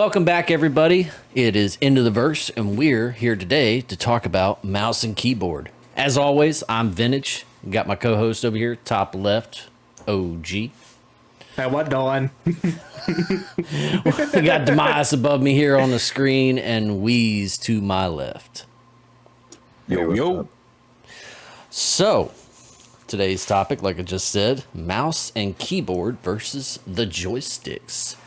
Welcome back, everybody. It is Into the Verse, and we're here today to talk about mouse and keyboard. As always, I'm Vintage. Got my co-host over here, top left, OG. Hey, what doing? We got Demise above me here on the screen, and Wheeze to my left. Yo. So, today's topic, like I just said, mouse and keyboard versus the joysticks.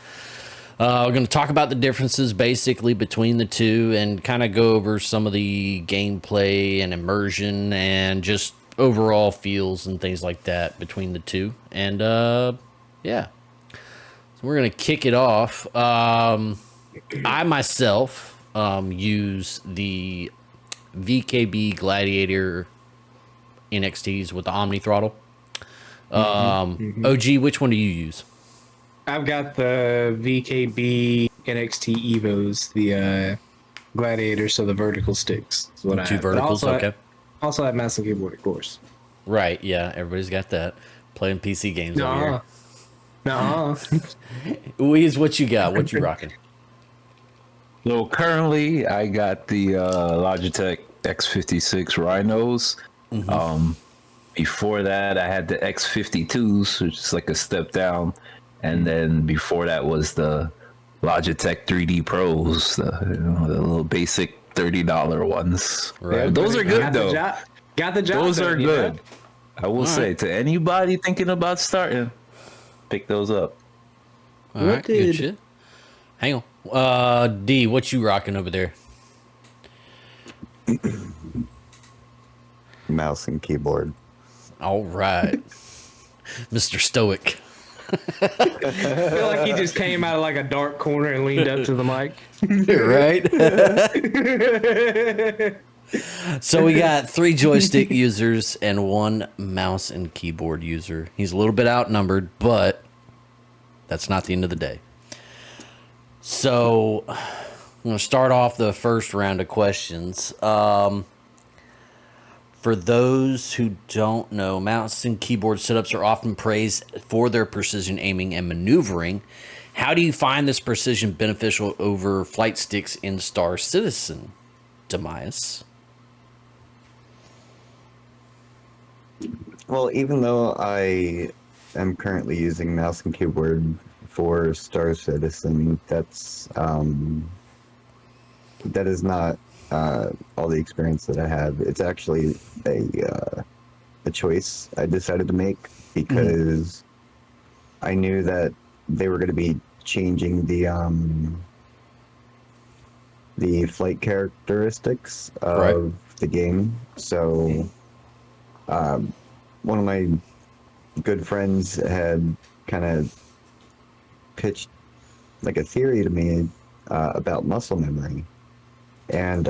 We're going to talk about the differences basically between the two and kind of go over some of the gameplay and immersion and just overall feels and things like that between the two. And yeah, so we're going to kick it off. I myself use the VKB Gladiator NXTs with the Omni throttle. OG, which one do you use? I've got the VKB NXT Evos, the Gladiators, so the vertical sticks. Is what I Two have. But verticals, okay. Also have mouse and keyboard, of course. Right, yeah, everybody's got that. Playing PC games over here. No. Weez, what you got? What you rocking? So currently, I got the Logitech X56 Rhinos. Before that, I had the X52s, which is like a step down. And then before that was the Logitech 3D Pros, the little basic $30 ones. Right. Yeah, those are good though. Got the job. Those are done, good. know? I will say to anybody thinking about starting, pick those up. All right, good shit. Hang on. D, what you rocking over there? Mouse and keyboard. All right. Mr. Stoic. I feel like he just came out of like a dark corner and leaned up to the mic. Right? So we got 3 joystick users and 1 mouse and keyboard user. He's a little bit outnumbered, but that's not the end of the day. So I'm going to start off the first round of questions. For those who don't know, mouse and keyboard setups are often praised for their precision aiming and maneuvering. How do you find this precision beneficial over flight sticks in Star Citizen, Demise? Well, even though I am currently using mouse and keyboard for Star Citizen, that is not all the experience that I have. It's actually a choice I decided to make because I knew that they were going to be changing the flight characteristics of the game. So one of my good friends had kind of pitched like a theory to me about muscle memory. And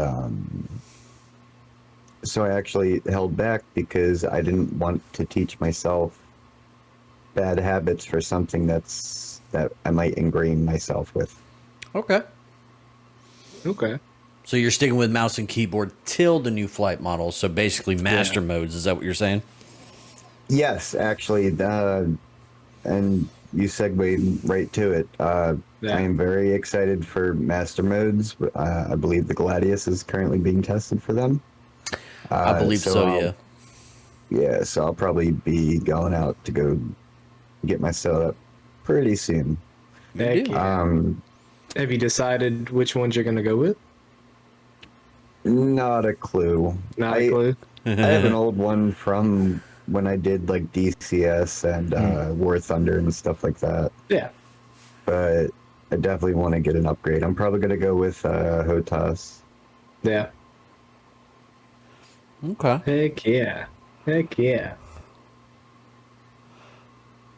so I actually held back because I didn't want to teach myself bad habits for something that I might ingrain myself with. Okay. So you're sticking with mouse and keyboard till the new flight model. So basically master modes. Is that what you're saying? Yes, actually. And you segued right to it. I am very excited for master modes. I believe the Gladius is currently being tested for them. I believe so, yeah. Yeah, so I'll probably be going out to go get my setup pretty soon. Have you decided which ones you're going to go with? Not a clue. Not a clue? I have an old one from when I did like DCS and War Thunder and stuff like that. Yeah. But I definitely want to get an upgrade. I'm probably going to go with HOTAS. Yeah. Okay. Heck yeah.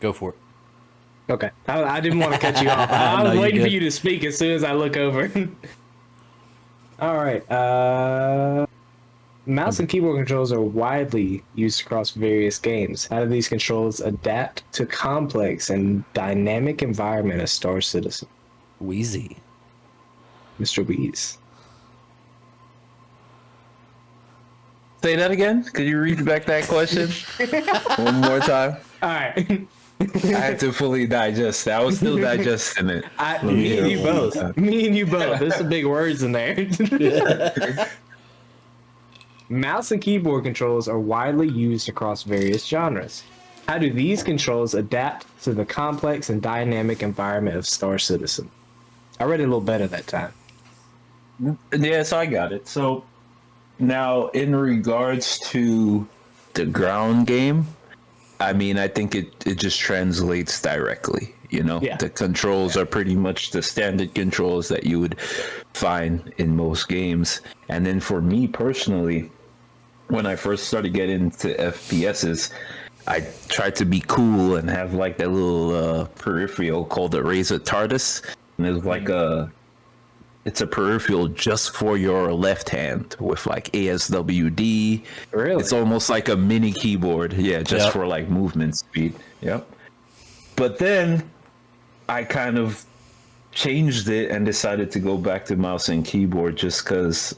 Go for it. Okay. I didn't want to cut you off. I was waiting for you to speak as soon as I look over. All right. Mouse and keyboard controls are widely used across various games. How do these controls adapt to complex and dynamic environment of Star Citizen? Wheezy. Mr. Wheeze. Say that again. Could you read back that question one more time? All right. I had to fully digest it. I was still digesting it. Me and you both. Me and you both. There's some big words in there. Mouse and keyboard controls are widely used across various genres. How do these controls adapt to the complex and dynamic environment of Star Citizen? I read it a little better that time. Yeah, so I got it. So now, in regards to the ground game, I mean, I think it just translates directly. You know, Yeah. the controls are pretty much the standard controls that you would find in most games. And then for me personally, when I first started getting into FPSs, I tried to be cool and have like that little peripheral called the Razor TARDIS, and it's like it's a peripheral just for your left hand with like ASWD. Really? It's almost like a mini keyboard, yeah, just Yep. for like movement speed. Yep. But then I kind of changed it and decided to go back to mouse and keyboard just because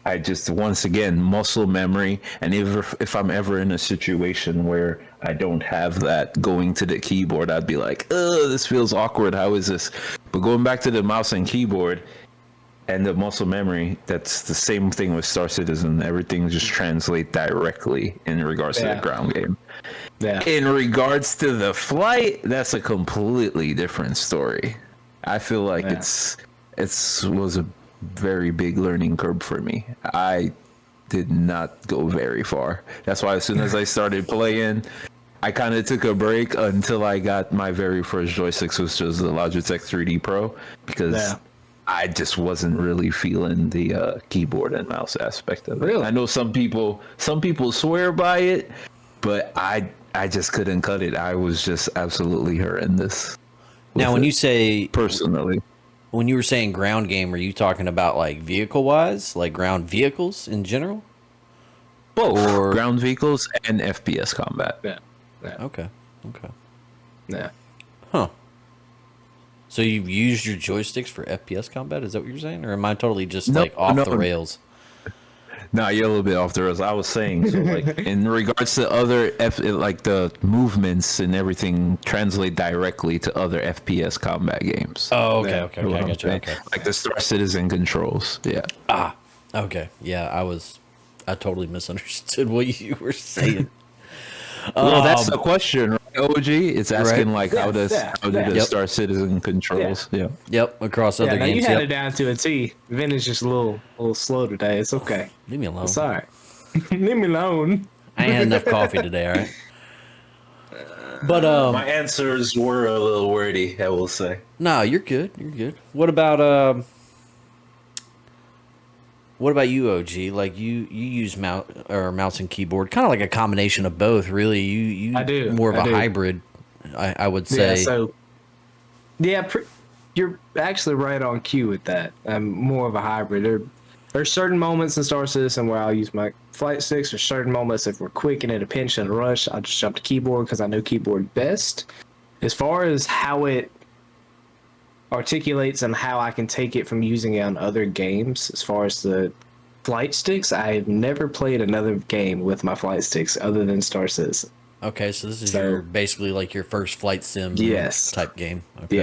I just, once again, muscle memory. And if I'm ever in a situation where I don't have that going to the keyboard, I'd be like, ugh, this feels awkward. How is this? But going back to the mouse and keyboard and the muscle memory, that's the same thing with Star Citizen. Everything just translates directly in regards to the ground game. Yeah. In regards to the flight, that's a completely different story. I feel like it was a very big learning curve for me. I did not go very far. That's why as soon as I started playing, I kind of took a break until I got my very first joysticks, which was the Logitech 3D Pro, because I just wasn't really feeling the keyboard and mouse aspect of it. Really? I know some people swear by it, but I just couldn't cut it. I was just absolutely horrendous. Now, when you say personally, when you were saying ground game, are you talking about like vehicle wise, like ground vehicles in general? both Or- ground vehicles and FPS combat. Yeah. Okay. Yeah. Huh. So you've used your joysticks for FPS combat? Is that what you're saying? Or am I totally just No, like off no. the rails? No, you're a little bit off the rails. I was saying, so like in regards to other like the movements and everything translate directly to other FPS combat games. Oh, okay, Yeah. okay, You know okay, I what I'm got you. saying? Okay. Like the Star Citizen controls. Yeah. Okay. Yeah, I totally misunderstood what you were saying. Well, that's the question, right, OG? It's asking Right. like how do the Yep. Star Citizen controls? Yeah. Yep, across Yeah, other now you games. had Yep. it down to a T. Vin is just a little slow today. It's okay. Leave me alone. It's all right. Leave me alone. I ain't had enough coffee today, all right? But My answers were a little wordy, I will say. no, you're good. You're good. What about you, OG? Like you use mouse and keyboard, kind of like a combination of both, really. You I do. more of I a do. hybrid, I would say. Yeah, so you're actually right on cue with that. I'm more of a hybrid. There's certain moments in Star Citizen where I'll use my flight sticks. There's certain moments if we're quick and at a pinch and a rush, I'll just jump to keyboard because I know keyboard best. As far as how it articulates and how I can take it from using it on other games, as far as the flight sticks, I've never played another game with my flight sticks other than Star Citizen. Okay, so this is So- your basically like your first flight sim Yes. type game. Okay.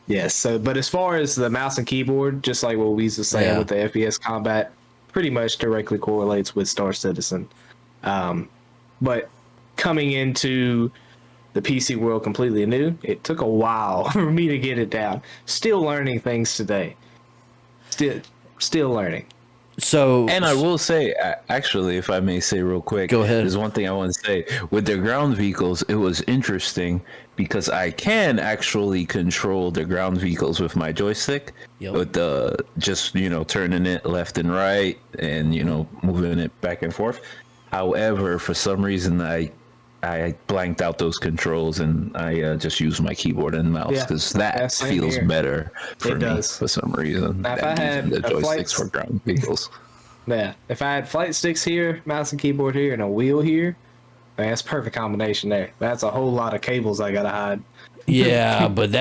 Yes. So, but as far as the mouse and keyboard, just like what we was saying Yeah. with the FPS combat, pretty much directly correlates with Star Citizen. But coming into the PC world completely new, it took a while for me to get it down. Still learning things today. Still learning. So And I will say, actually, if I may say real quick, Go ahead. There's one thing I want to say. With the ground vehicles, it was interesting because I can actually control the ground vehicles with my joystick. Yep. With the just turning it left and right and moving it back and forth. However, for some reason, I blanked out those controls and I just used my keyboard and mouse Yeah. because that Yeah, same feels here. better for It me does. for some reason. Now, if than I had using the a flight joysticks for ground vehicles. Yeah. If I had flight sticks here, mouse and keyboard here, and a wheel here, man, that's a perfect combination there. That's a whole lot of cables I gotta hide. yeah, but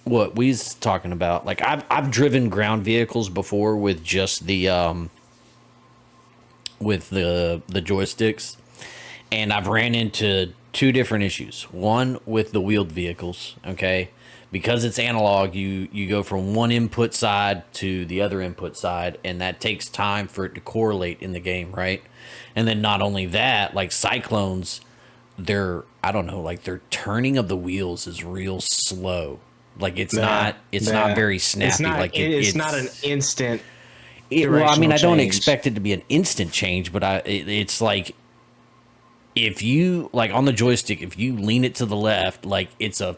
what we's talking about, like I've driven ground vehicles before with just the joysticks, and I've ran into two different issues. One with the wheeled vehicles, okay? Because it's analog, you go from one input side to the other input side, and that takes time for it to correlate in the game, right? And then not only that, like Cyclones, I don't know, like their turning of the wheels is real slow. Like it's not very snappy. It's not an instant. Well, I mean, I don't change. expect it to be an instant change, but it's like if you like on the joystick, if you lean it to the left, like it's a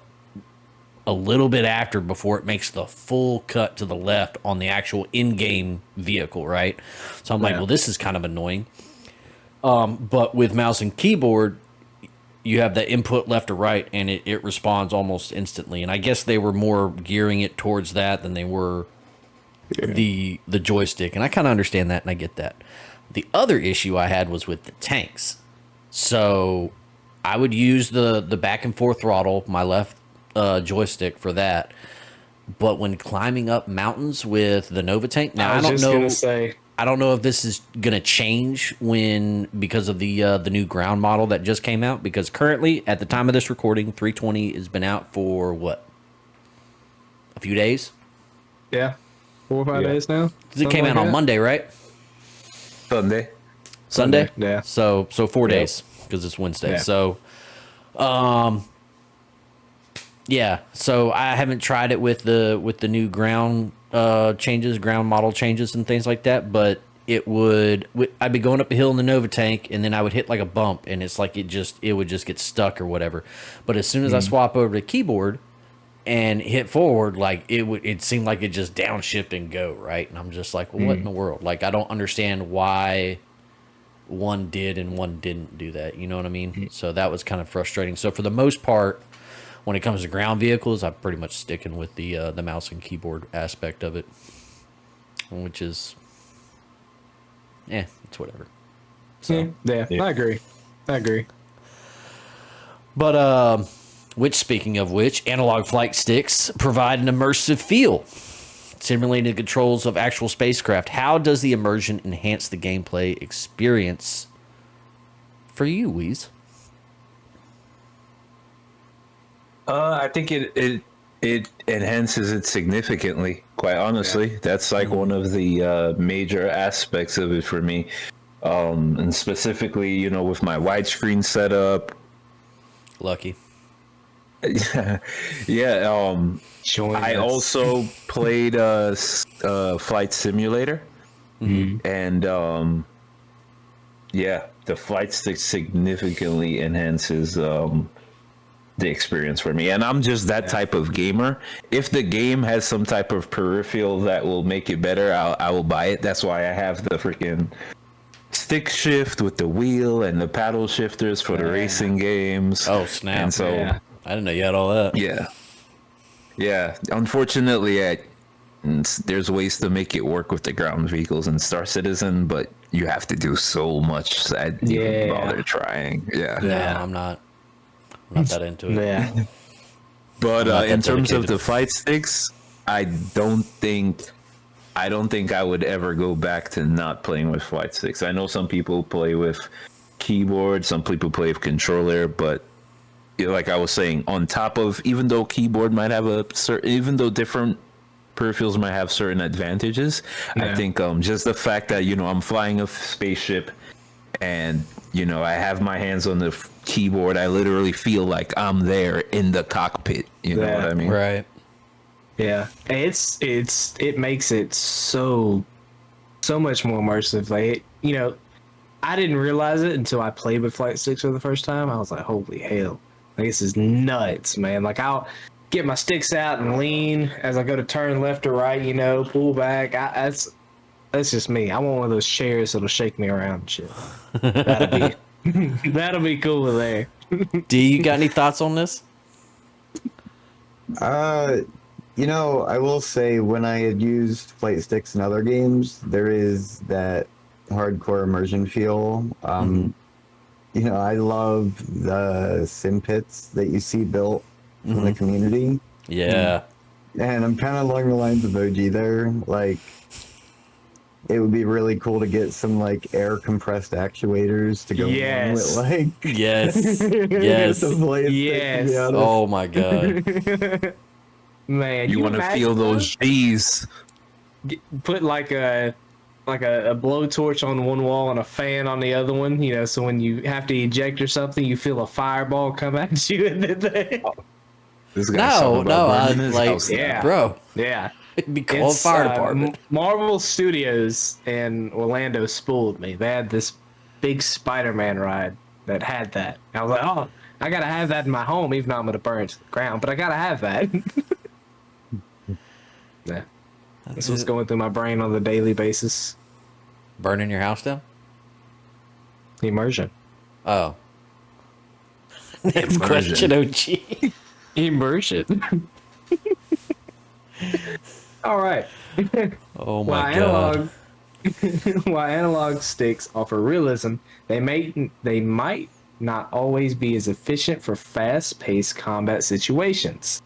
little bit after before it makes the full cut to the left on the actual in-game vehicle, right? So I'm like, well, this is kind of annoying. But with mouse and keyboard, you have the input left or right, and it responds almost instantly. And I guess they were more gearing it towards that than they were the joystick. And I kind of understand that, and I get that. The other issue I had was with the tanks. So I would use the back and forth throttle, my left joystick for that. But when climbing up mountains with the Nova tank, now I don't know if this is gonna change because of the new ground model that just came out. Because currently, at the time of this recording, 320 has been out for what? A few days? Yeah, 4 or 5 days now. It came out on Monday, right? Sunday. Yeah. So 4 days because it's Wednesday. Yeah. So, yeah. So I haven't tried it with the new ground ground model changes and things like that. But I'd be going up a hill in the Nova tank, and then I would hit like a bump, and it's like it would just get stuck or whatever. But as soon as I swap over to keyboard and hit forward, like it seemed like it just downshift and go right. And I'm just like, well, what in the world? Like I don't understand why one did and one didn't do that. You know what I mean? So that was kind of frustrating. So for the most part, when it comes to ground vehicles, I'm pretty much sticking with the mouse and keyboard aspect of it, which is, it's whatever. So yeah. I agree. But speaking of which, analog flight sticks provide an immersive feel, simulating the controls of actual spacecraft. How does the immersion enhance the gameplay experience for you, Weez? I think it enhances it significantly. Quite honestly, that's like one of the major aspects of it for me, and specifically, with my widescreen setup. Lucky. Yeah. I also played Flight Simulator, and the flight stick significantly enhances the experience for me. And I'm just that type of gamer. If the game has some type of peripheral that will make it better, I will buy it. That's why I have the freaking stick shift with the wheel and the paddle shifters for the racing games. Oh, snap. And so I didn't know you had all that. Yeah. Unfortunately, there's ways to make it work with the ground vehicles in Star Citizen, but you have to do so much that I didn't even bother trying. No, I'm not that into it. Yeah. But in terms of the fight sticks, I don't think I would ever go back to not playing with flight sticks. I know some people play with keyboard, some people play with controller, but like I was saying, on top of, even though keyboard might have even though different peripherals might have certain advantages, I think just the fact that I'm flying a spaceship and I have my hands on the keyboard, I literally feel like I'm there in the cockpit. You know what I mean? Right. Yeah, it makes it so much more immersive. Like I didn't realize it until I played with Flight Sticks for the first time. I was like, holy hell, like, this is nuts, man. Like I'll get my sticks out and lean as I go to turn left or right. Pull back. That's just me. I want one of those chairs that'll shake me around and shit. That'll be cool there. Do you got any thoughts on this? I will say when I had used flight sticks in other games, there is that hardcore immersion feel. I love the sim pits that you see built from the community. Yeah. And I'm kind of along the lines of OG there. Like, it would be really cool to get some like air compressed actuators to go along Yes. with like Yes. Yes. the blade stick, to be Yes. honest. Oh my god. Man, You want to imagine feel those G's? put like a blowtorch on one wall and a fan on the other one, you know, so when you have to eject or something, you feel a fireball come at you and then This guy's No, talking no, about burning his like, house now. Yeah. bro, yeah. it'd be called It's, fire department. Marvel Studios in Orlando spooled me. They had this big Spider-Man ride that had that. I was like, oh, I gotta have that in my home, even though I'm gonna burn it to the ground, but I gotta have that. Yeah. That's what's going through my brain on a daily basis. Burning your house down? Immersion. Oh. Next question, OG. Immersion. All right. Oh While my god. while analog sticks offer realism, they might not always be as efficient for fast-paced combat situations.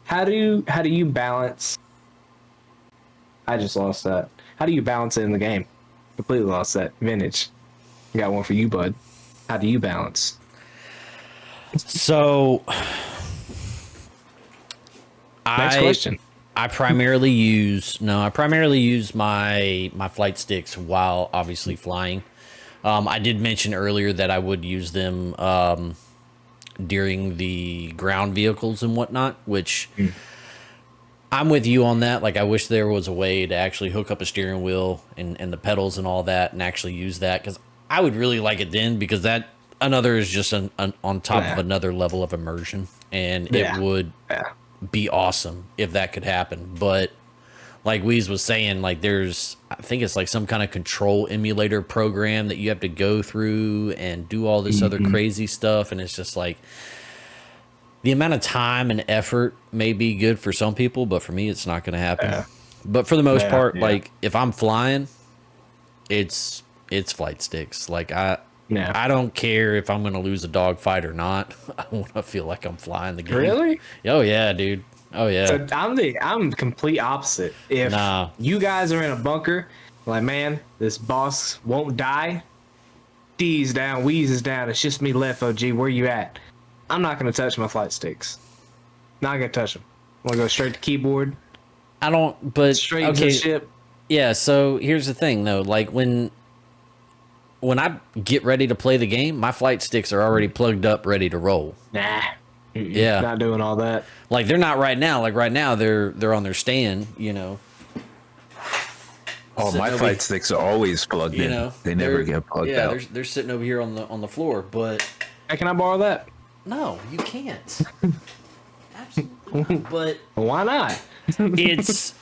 How do you balance? I just lost that. How do you balance it in the game? Completely lost that. Vintage. I got one for you, bud. How do you balance? So Next question. I primarily use my flight sticks while obviously flying. I did mention earlier that I would use them during the ground vehicles and whatnot, which I'm with you on that. Like, I wish there was a way to actually hook up a steering wheel and the pedals and all that and actually use that, because I would really like it then, because that another is just on top of another level of immersion, and it would be awesome if that could happen. But like Weez was saying, like, there's, I think it's like some kind of control emulator program that you have to go through and do all this other crazy stuff, and it's just like, the amount of time and effort may be good for some people, but for me, it's not going to happen. But for the most part, like, if I'm flying, it's flight sticks. Like, I don't care if I'm going to lose a dogfight or not. I want to feel like I'm flying the game. Really? Oh yeah, dude. Oh yeah. So I'm complete opposite. If you guys are in a bunker, like, man, this boss won't die. D's down, Weez is down. It's just me left. OG, where you at? I'm not gonna touch my flight sticks. Not gonna touch them. I'm gonna go straight to keyboard. I don't. But Straight to the ship. Yeah. So here's the thing, though. Like, when I get ready to play the game, my flight sticks are already plugged up, ready to roll. Nah. Yeah. Not doing all that. Like, they're not right now. Like, right now they're on their stand, you know. Oh, my flight sticks are always plugged in. know, They never get plugged out. Yeah, they're sitting over here on the floor, but Hey, can I borrow that? no, you can't. Absolutely not. But Why not? it's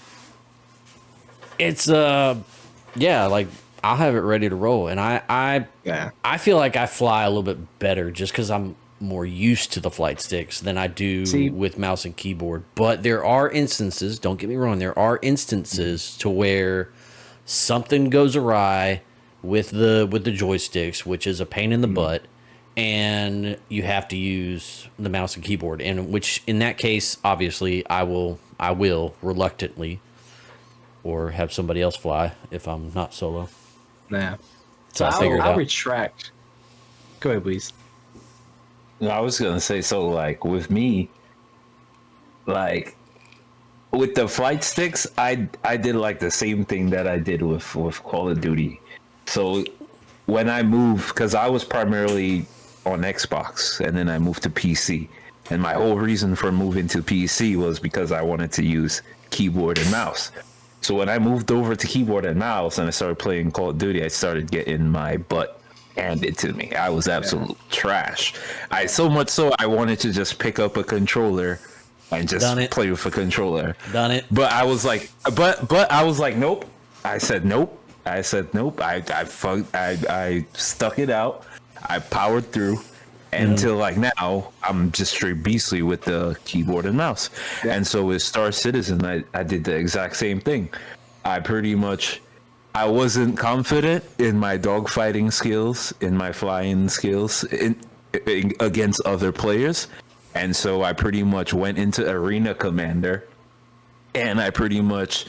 yeah, like, I'll have it ready to roll, and I feel like I fly a little bit better just because I'm more used to the flight sticks than I do with mouse and keyboard. But there are instances, don't get me wrong, there are instances to where something goes awry with the joysticks, which is a pain in the butt, and you have to use the mouse and keyboard, and which in that case, obviously, I will reluctantly, or have somebody else fly if I'm not solo. Nah. So I'll retract. Go ahead, please. No, I was gonna say, so like with me, like with the flight sticks, I did like the same thing that I did with Call of Duty. So when I moved, because I was primarily on Xbox, and then I moved to PC, and my whole reason for moving to PC was because I wanted to use keyboard and mouse. So when I moved over to keyboard and mouse and I started playing Call of Duty, I started getting my butt handed to me. I was absolute trash. So much so I wanted to just pick up a controller and just play with a controller. Done it. But I was like, nope. I said nope. I stuck it out. I powered through until like now I'm just straight beastly with the keyboard and mouse. And so with Star Citizen, I did the exact same thing. I wasn't confident in my dogfighting skills, in my flying skills against other players. And so I pretty much went into Arena Commander, and I pretty much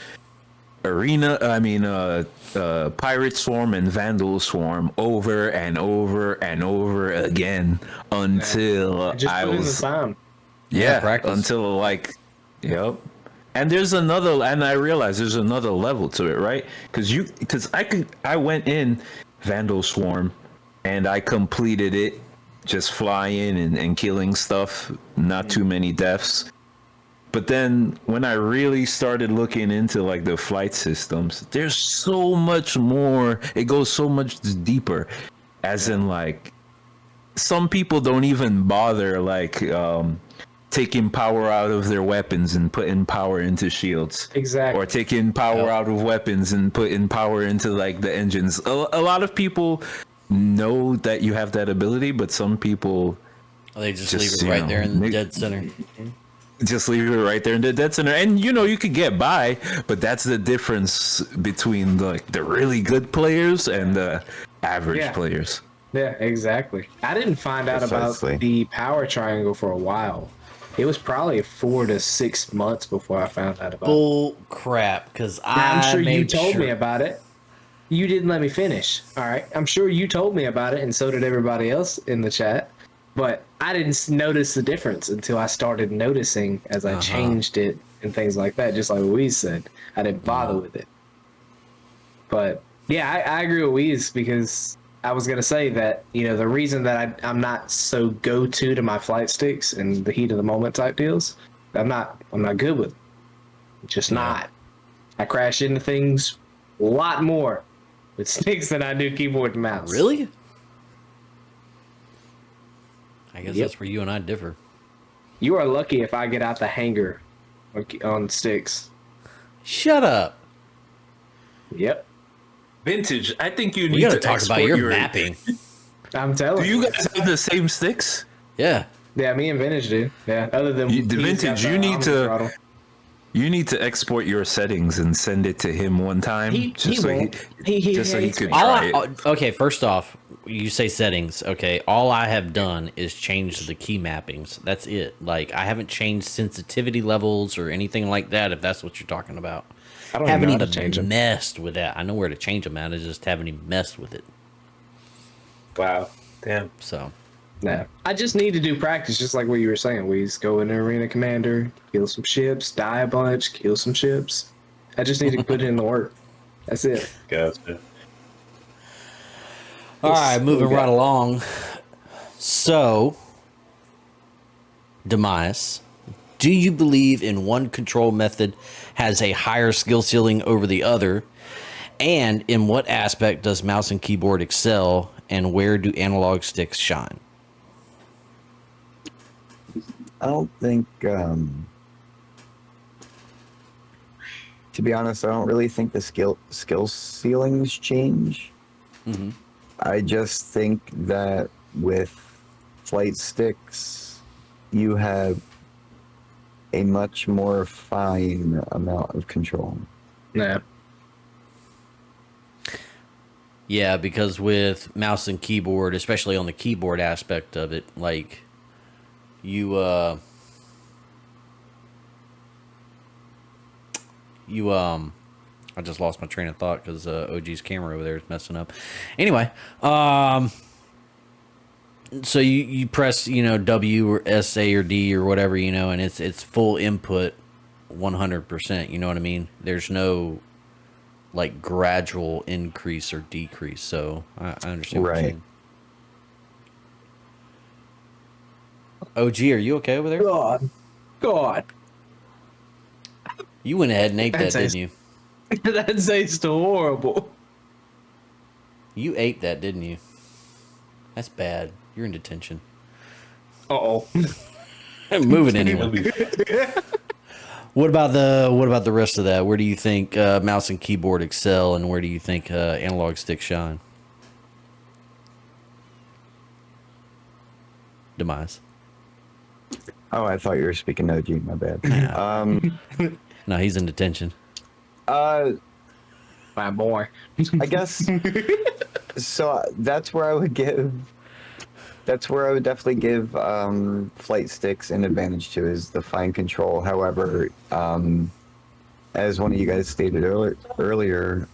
Pirate Swarm and Vandal Swarm over and over and over again until Just I put in the was time. yeah, practice. until like, yep. And I realized there's another level to it, right? Because I went in Vandal Swarm, and I completed it, just flying and killing stuff, not too many deaths. But then when I really started looking into like the flight systems, there's so much more. It goes so much deeper, as in like some people don't even bother like taking power out of their weapons and putting power into shields. Exactly. Or taking power out of weapons and putting power into like the engines. A lot of people know that you have that ability, but some people They just leave it right there in the dead center. just leave it right there in the dead center. And you could get by, but that's the difference between the really good players and the average players. Yeah, exactly. I didn't find out Precisely. about the power triangle for a while. It was probably 4 to 6 months before I found out about it. Bull crap, because I'm sure you made told sure. me about it. You didn't let me finish. All right. I'm sure you told me about it, and so did everybody else in the chat. But I didn't notice the difference until I started noticing as I changed it and things like that, just like Louise said. I didn't bother with it. But yeah, I agree with Louise, because I was going to say that, the reason that I'm not so go-to to my flight sticks and the heat of the moment type deals, I'm not good with it. Just not. I crash into things a lot more with sticks than I do keyboard and mouse. Really? I guess that's where you and I differ. You are lucky if I get out the hanger on sticks. Shut up. Yep. Vintage, I think you need We got to to talk about export your mapping. I'm telling Do you guys have the same sticks? Yeah. Yeah, me and Vintage do. Yeah, other than The he's got Vintage, the you need Omni to throttle. you need to export your settings and send it to him one time, He won't. He just so he hates could me. try it. Okay, first off, you say settings. Okay, all I have done is change the key mappings. That's it. Like, I haven't changed sensitivity levels or anything like that, if that's what you're talking about. I don't Haven't even know how even to change them. messed with that. I know where to change them at. I just haven't even messed with it. Wow, damn. So, No, I just need to do practice, just like what you were saying. We just go in Arena Commander, kill some ships, die a bunch, kill some ships. I just need to put in the work. That's it. Gotcha. all right, moving right along. So, Demise, do you believe in one control method has a higher skill ceiling over the other? And in what aspect does mouse and keyboard excel, and where do analog sticks shine? I don't think, to be honest, I don't really think the skill ceilings change. Mm-hmm. I just think that with flight sticks, you have a much more fine amount of control. No. Yeah, because with mouse and keyboard, especially on the keyboard aspect of it, like I just lost my train of thought because OG's camera over there is messing up. Anyway, so you press W or S, A, or D or whatever, and it's full input 100%. You know what I mean? There's no like gradual increase or decrease. So I understand what you're Right. saying. OG, are you okay over there? God. You went ahead and ate that, That's didn't you? That tastes horrible. You ate that, didn't you? That's bad. You're in detention. Uh-oh. I'm moving anyway. What about the rest of that? Where do you think mouse and keyboard excel, and where do you think analog sticks shine? Demise. Oh, I thought you were speaking OG. My bad. No, he's in detention. Uh, My boy. I guess. So that's where I would give. That's where I would definitely give flight sticks an advantage to, is the fine control. However, as one of you guys stated earlier,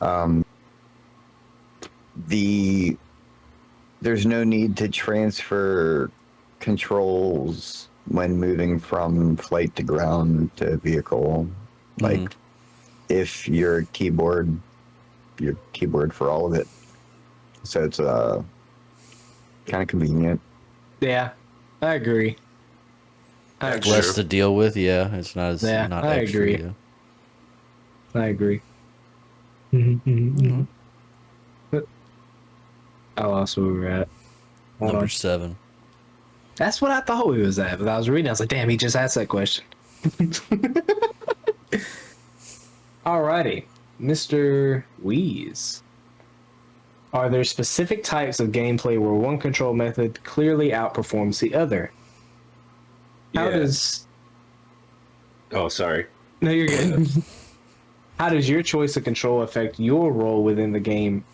there's no need to transfer controls when moving from flight to ground to vehicle. Like, if your keyboard for all of it. So it's kind of convenient. Yeah, I agree. I agree. Less to deal with. Yeah, it's not as not I extra. agree. Yeah. I agree. But I lost where we were at. Hold Number on. 7. That's what I thought we was at, but I was reading. I was like, damn, he just asked that question. Alrighty, Mr. Wheeze. Are there specific types of gameplay where one control method clearly outperforms the other? How Yeah. does... Oh, sorry. No, you're good. How does your choice of control affect your role within the game?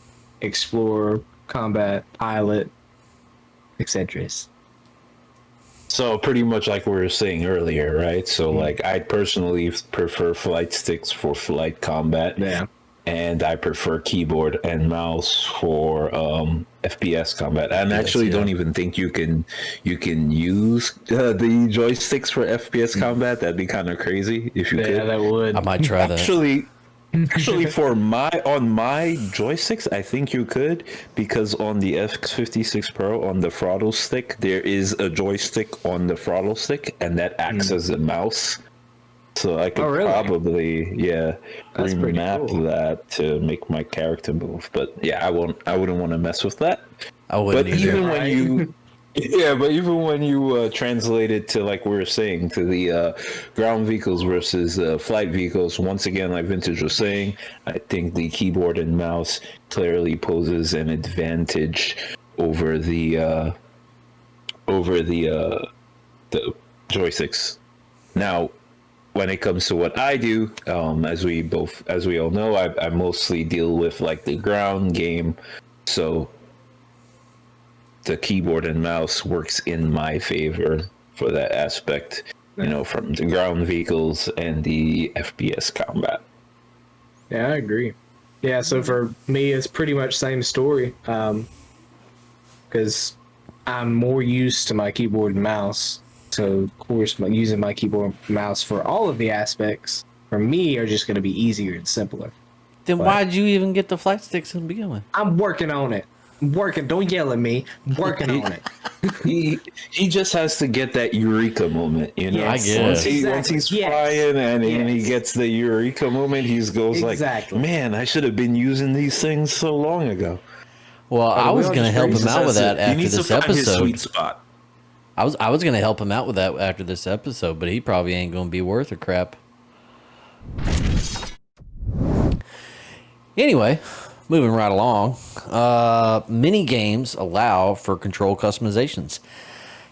Explorer, combat, pilot, etc. So pretty much like we were saying earlier, right? So like I personally prefer flight sticks for flight combat. Yeah. And I prefer keyboard and mouse for FPS combat. And actually, don't even think you can use the joysticks for FPS combat. That'd be kind of crazy if you Yeah, could. that would. I might try that. Actually, for my joysticks, I think you could, because on the X56 Pro on the throttle stick, there is a joystick on the throttle stick, and that acts as a mouse. So I could probably, That's pretty remap cool. that to make my character move. But yeah, I wouldn't want to mess with that. I wouldn't But either. even when you, translate it to, like we were saying, to the ground vehicles versus flight vehicles, once again, like Vintage was saying, I think the keyboard and mouse clearly poses an advantage over the joysticks. Now, when it comes to what I do, as we all know, I mostly deal with like the ground game, so the keyboard and mouse works in my favor for that aspect, from the ground vehicles and the FPS combat. Yeah, I agree. Yeah, so for me, it's pretty much same story. Because I'm more used to my keyboard and mouse. So, of course, using my keyboard and mouse for all of the aspects, for me, are just going to be easier and simpler. Then why'd you even get the flight sticks to begin with? I'm working on it. Don't yell at me. I'm working on it. He just has to get that eureka moment, I guess. Once he's flying and he gets the eureka moment, he goes like, "Man, I should have been using these things so long ago." Well, I was going to help him out with that He after needs to this find his episode. sweet spot. I was going to help him out with that after this episode, but he probably ain't going to be worth a crap. Anyway, moving right along. Many games allow for control customizations.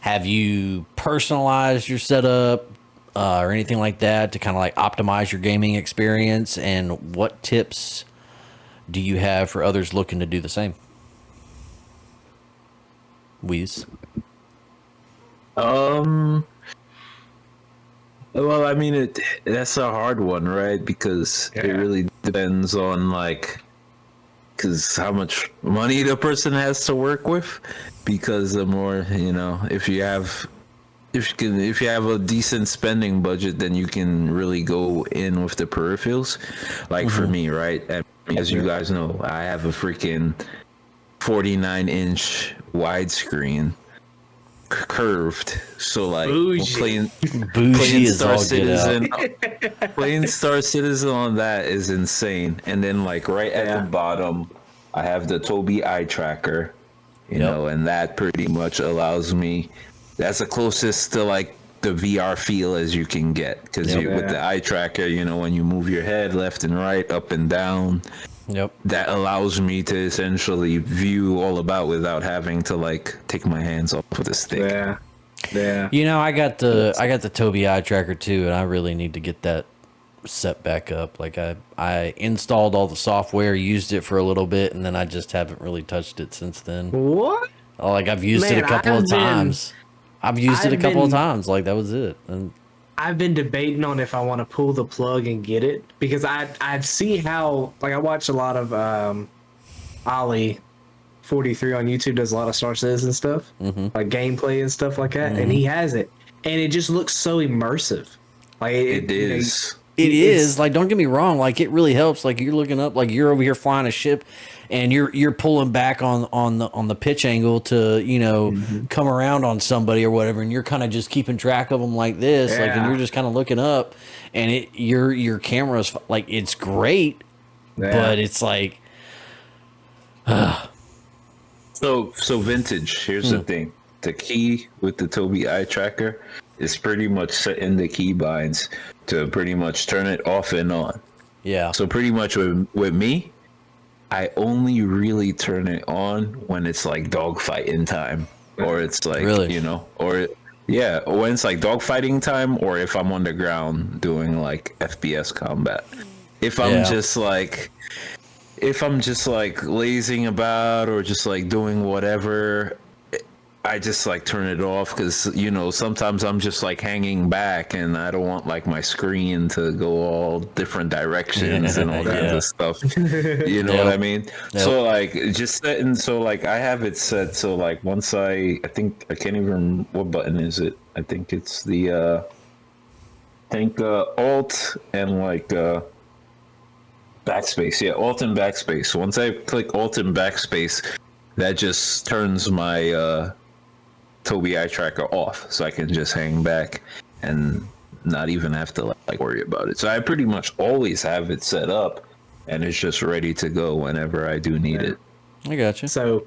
Have you personalized your setup or anything like that to kind of like optimize your gaming experience? And what tips do you have for others looking to do the same? Wheeze. Well, I mean, that's a hard one, right? Because it really depends on because how much money the person has to work with. Because the more, if you have a decent spending budget, then you can really go in with the peripherals. Like for me, right? And as you guys know, I have a freaking 49-inch widescreen. Curved, so like playing Star Citizen, playing Star Citizen on that is insane. And then like right at the bottom, I have the Tobii eye tracker, you know, and that pretty much allows me. That's the closest to like the VR feel as you can get, because with the eye tracker, when you move your head left and right, up and down. That allows me to essentially view all about without having to like take my hands off of the stick. Yeah. I got the Tobii eye tracker too, and I really need to get that set back up. Like I installed all the software, used it for a little bit, and then I just haven't really touched it since then. What? Like I've used it a couple of times. I've used it a couple of times. Like that was it. And I've been debating on if I want to pull the plug and get it because I see how like I watch a lot of Ollie 43 on YouTube does a lot of Star Citizen stuff, like gameplay and stuff like that, and he has it, and it just looks so immersive. Like It is. It is like, don't get me wrong, like it really helps. Like you're looking up, like you're over here flying a ship, and you're pulling back on the pitch angle to come around on somebody or whatever, and you're kind of just keeping track of them like this, like, and you're just kind of looking up, and your camera's like it's great, but it's like, So vintage. Here's the thing: the key with the Tobii eye tracker is pretty much setting the key binds to pretty much turn it off and on. yeah. So pretty much with me, I only really turn it on when it's like dogfighting time, or it's like Really? or when it's like dogfighting time, or if I'm on the ground doing like FPS combat. If I'm just like lazing about or just like doing whatever, I just like turn it off because sometimes I'm just like hanging back and I don't want like my screen to go all different directions and all kinds of stuff. You know what I mean? So like just setting, so like I have it set so like once I think I can't even, what button is it? I think it's the Alt and like backspace. Yeah, Alt and backspace. Once I click Alt and backspace, that just turns my Tobii eye tracker off, so I can just hang back and not even have to like worry about it. So I pretty much always have it set up, and it's just ready to go whenever I do need it. I got you. So,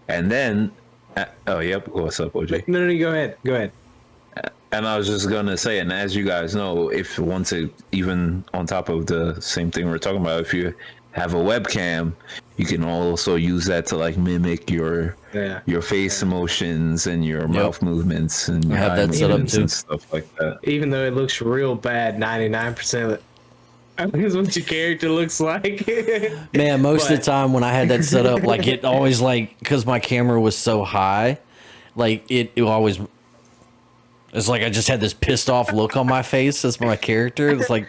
And then, what's up, OJ? no, go ahead. Go ahead. And I was just gonna say, and as you guys know, if once it, even on top of the same thing we're talking about, if you have a webcam, you can also use that to like mimic your face emotions and your mouth movements and your have eye that set up movements too. and stuff like that. Even though it looks real bad, 99% of it. I think is what your character looks like. Man, most of But- the time when I had that set up, like it always like, because my camera was so high, like it always, it's like I just had this pissed off look on my face as my character. It's like,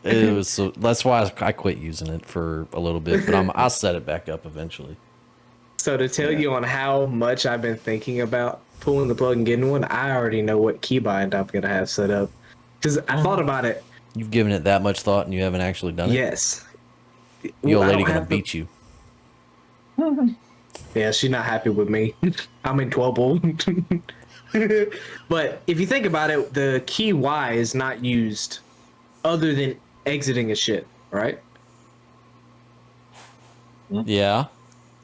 it was so, that's why I quit using it for a little bit, but I'll set it back up eventually. So to tell you on how much I've been thinking about pulling the plug and getting one, I already know what keybind I'm gonna have set up because I thought about it. You've given it that much thought and you haven't actually done it? Yes. Your I lady don't gonna have the- beat you. Yeah, she's not happy with me. I'm in trouble. But if you think about it, the key Y is not used other than exiting a shit, right? Yeah.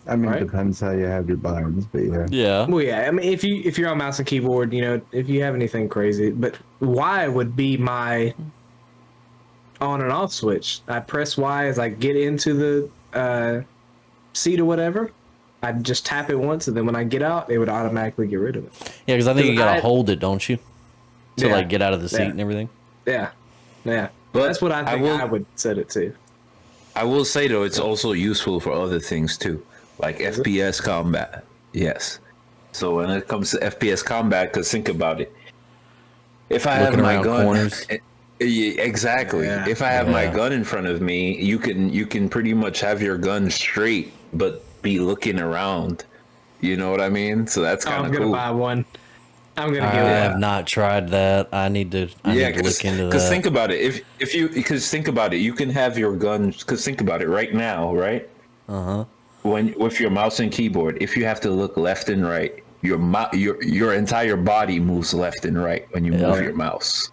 I mean, Right. it depends how you have your binds, but yeah. Yeah. Well, yeah. I mean, if you're on mouse and keyboard, if you have anything crazy, but Y would be my on and off switch. I press Y as I get into the seat or whatever. I'd just tap it once, and then when I get out, it would automatically get rid of it. Yeah, because I think you gotta I- hold it, don't you? To Yeah. like get out of the seat Yeah. and everything. Yeah, yeah. But That's what I think will- I would set it to. I will say though, it's also useful for other things too, like FPS combat. Yes. So when it comes to FPS combat, because think about it, if I Looking have my around gun, corners. Yeah, exactly. Yeah. If I have my Yeah. gun in front of me, you can pretty much have your gun straight, but be looking around. You know what I mean? So that's Oh, kind I'm of gonna cool. buy one. I'm gonna I get one. have not tried that. I need to look into Because that. think about it. Because think about it, you can have your gun. Because think about it right now, right? When with your mouse and keyboard, if you have to look left and right, your entire body moves left and right when you move your mouse.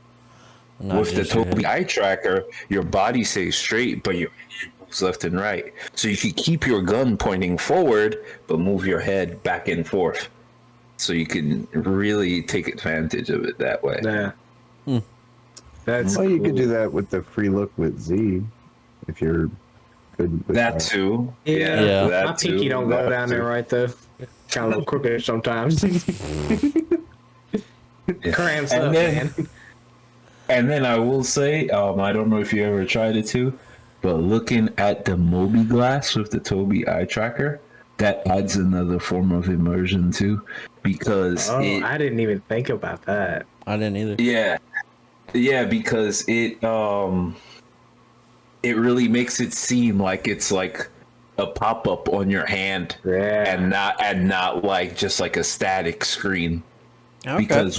Not With the just your Tobii head. eye tracker, your body stays straight, but your head moves left and right. So you can keep your gun pointing forward, but move your head back and forth. So you can really take advantage of it that way. Yeah. That's Well, you could cool. do that with the free look with Z, if you're good with That too. Yeah. Yeah. that My pinky too, don't go that down there too. right though. Kind of a little crooked sometimes. Cramps And up, then- man. And then I will say, I don't know if you ever tried it too, but looking at the Mobi glass with the Tobii eye tracker, that adds another form of immersion too, because Oh, I didn't even think about that. I didn't either. yeah, Yeah, because it really makes it seem like it's like a pop-up on your hand, Yeah. and not like just like a static screen. Okay. Because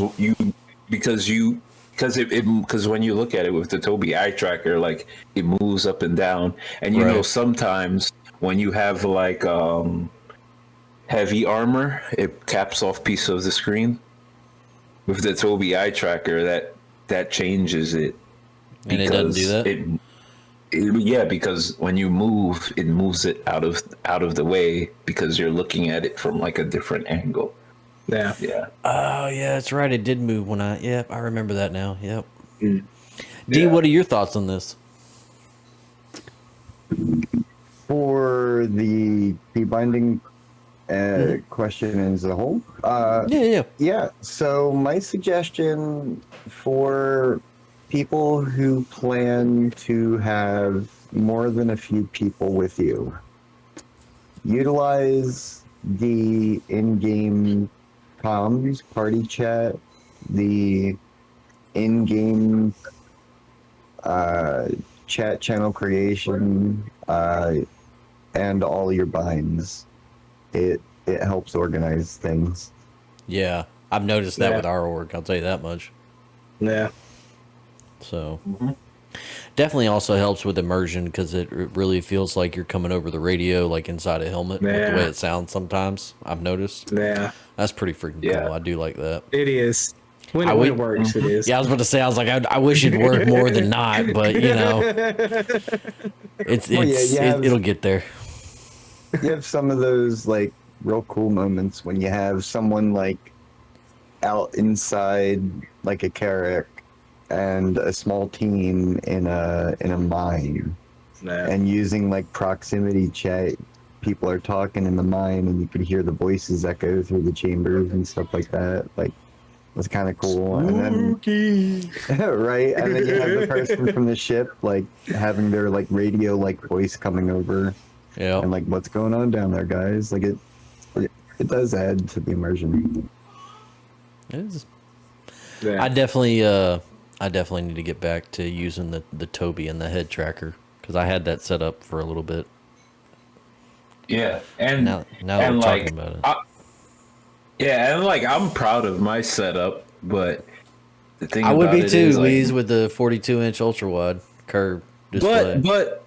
when you look at it with the Tobii eye tracker, like it moves up and down, and you know Right. sometimes when you have like heavy armor, it caps off piece of the screen. With the Tobii eye tracker, that changes it. And it doesn't do that? Yeah, because when you move, it moves it out of the way because you're looking at it from like a different angle. Yeah. Yeah. Oh, yeah, that's right. It did move when I remember that now. Yep. Mm. D, Yeah. what are your thoughts on this? For the binding question as a whole, Yeah. yeah. So my suggestion for people who plan to have more than a few people with you, utilize the in-game comms, party chat, the in-game chat channel creation, and all your binds. It helps organize things. Yeah. I've noticed that Yeah. with our org. I'll tell you that much. Yeah. So definitely also helps with immersion because it really feels like you're coming over the radio like inside a helmet with the Yeah. way it sounds sometimes. I've noticed. Yeah. That's pretty freaking Yeah. cool. I do like that. It is. When I it would- works, it is. Yeah, I was about to say, I was like, I wish it'd work more than not, but you know, Well, yeah, you have- it'll get there. You have some of those like real cool moments when you have someone like out inside like a carrack and a small team in a mine, Yeah. and using like proximity chat. People are talking in the mine, and you can hear the voices echo through the chambers and stuff like that. Like, it's kind of cool. And then, right, and then you have the person from the ship like having their like radio like voice coming over, Yeah. and like, what's going on down there, guys? Like, it does add to the immersion. It is. Yeah. I definitely need to get back to using the Tobii and the head tracker because I had that set up for a little bit. Yeah, and Now that and we're like, talking about it. yeah, and like I'm proud of my setup, but the thing I would about be it too, is, like, Weez, with the 42-inch ultra wide curve display. but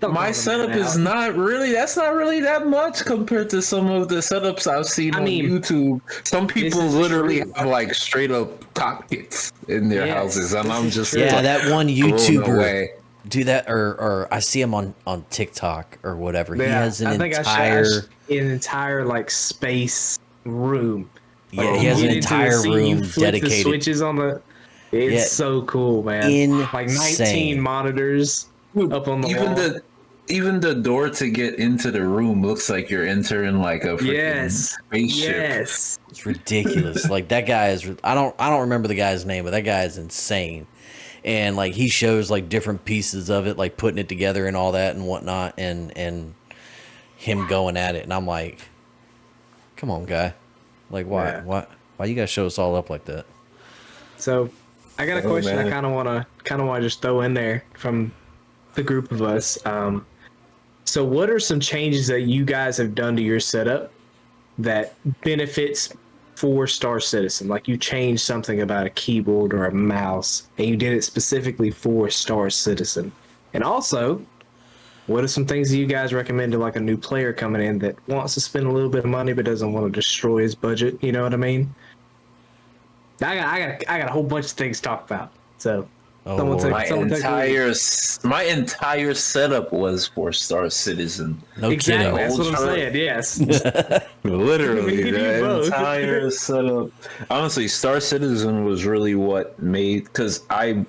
Don't my call setup them is out. not really. That's not really that much compared to some of the setups I've seen on mean, YouTube. Some people is literally true. have like straight up cockpits in their Yes, houses, and this I'm is just true. Yeah, like, that one blown YouTuber away. do that, or I see him on TikTok or whatever. He has an I entire an entire like space room. yeah, Like, he has you an get into the entire scene, you room flip the dedicated. switches on the. It's Yeah. so cool, man. Like 19 Insane. monitors up on the wall. Even the door to get into the room looks like you're entering like a freaking Yes. spaceship. Yes. It's ridiculous. Like that guy is. I don't remember the guy's name, but that guy is insane. And like he shows like different pieces of it, like putting it together and all that and whatnot, and him going at it, and I'm like, come on, guy, like why Yeah. why you guys show us all up like that? So, I got a Oh, question. man. I kind of want to just throw in there from the group of us. So, what are some changes that you guys have done to your setup that benefits for Star Citizen? Like you changed something about a keyboard or a mouse, and you did it specifically for Star Citizen. And also, what are some things that you guys recommend to like a new player coming in that wants to spend a little bit of money but doesn't want to destroy his budget? You know what I mean? I got a whole bunch of things to talk about. So, Oh, someone Lord. take- someone take the lead. My entire setup was for Star Citizen. No Exactly, kidding. that's what I'm Ultra- saying. Yes. Literally, Me and you the both. entire setup. Honestly, Star Citizen was really what made, because I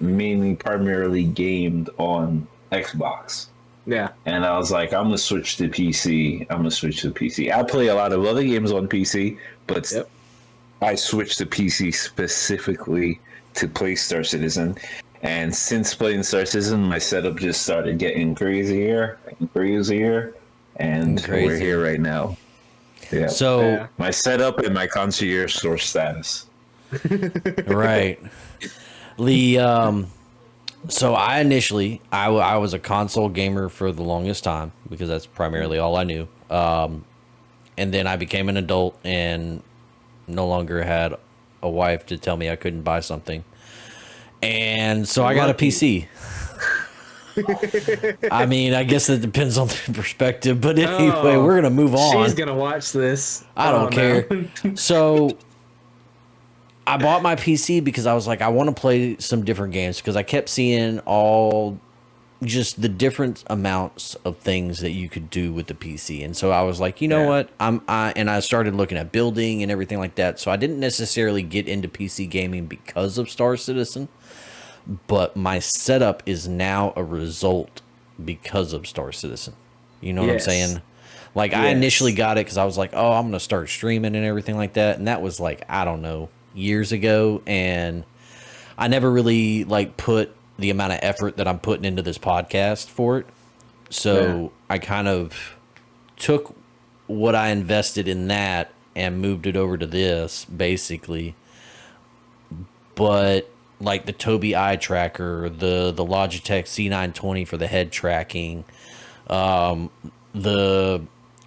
primarily gamed on Xbox. Yeah. And I was like, I'm gonna switch to PC. I play a lot of other games on PC, but Yep. I switched to PC specifically to play Star Citizen. And since playing Star Citizen, my setup just started getting crazier and crazier. And Crazy. we're here right now. Yeah. So Yeah. My setup and my concierge store status. right. The so I initially I was a console gamer for the longest time because that's primarily all I knew. And then I became an adult and no longer had a wife to tell me I couldn't buy something. And so I got a PC. I mean, I guess it depends on the perspective, but anyway, we're gonna move on. She's gonna watch this. I don't care. No. So I bought my PC because I was like, I want to play some different games because I kept seeing all just the different amounts of things that you could do with the PC. And so I was like, you know what? I started looking at building and everything like that. So I didn't necessarily get into PC gaming because of Star Citizen, but my setup is now a result because of Star Citizen. You know what I'm saying? Like I initially got it because I was like, oh, I'm going to start streaming and everything like that. And that was like, I don't know, years ago. And I never really like put the amount of effort that I'm putting into this podcast for it. So I kind of took what I invested in that and moved it over to this basically. But like the Tobii eye tracker, the Logitech C920 for the head tracking, the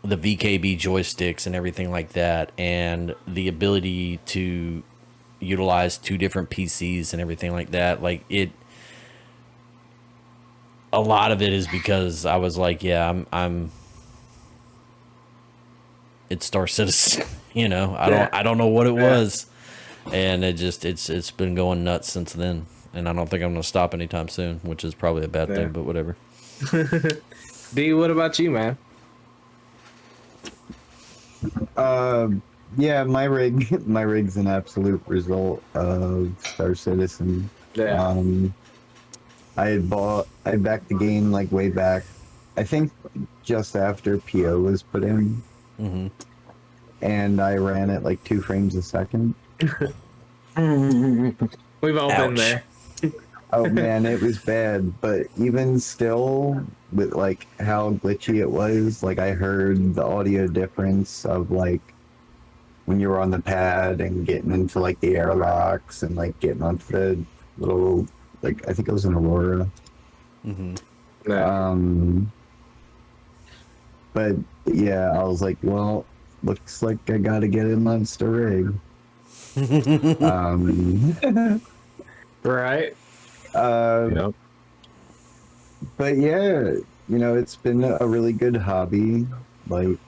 VKB joysticks and everything like that, and the ability to utilize two different PCs and everything like that. Like it, a lot of it is because I was like, yeah, it's Star Citizen, you know. I don't know what it was, and it's been going nuts since then, and I don't think I'm gonna stop anytime soon, which is probably a bad thing, but whatever. D, what about you, man? Yeah, my rig's an absolute result of Star Citizen. Yeah. I backed the game like way back. I think just after PO was put in, and I ran at like 2 frames a second. We've all been Ouch. there. Oh man, it was bad. But even still, with like how glitchy it was, like I heard the audio difference of like when you were on the pad and getting into like the airlocks and like getting onto the little, like I think it was an Aurora. Yeah. But yeah, I was like, well, looks like I gotta get a monster rig. Right. Yep. But yeah, you know, it's been a really good hobby, like,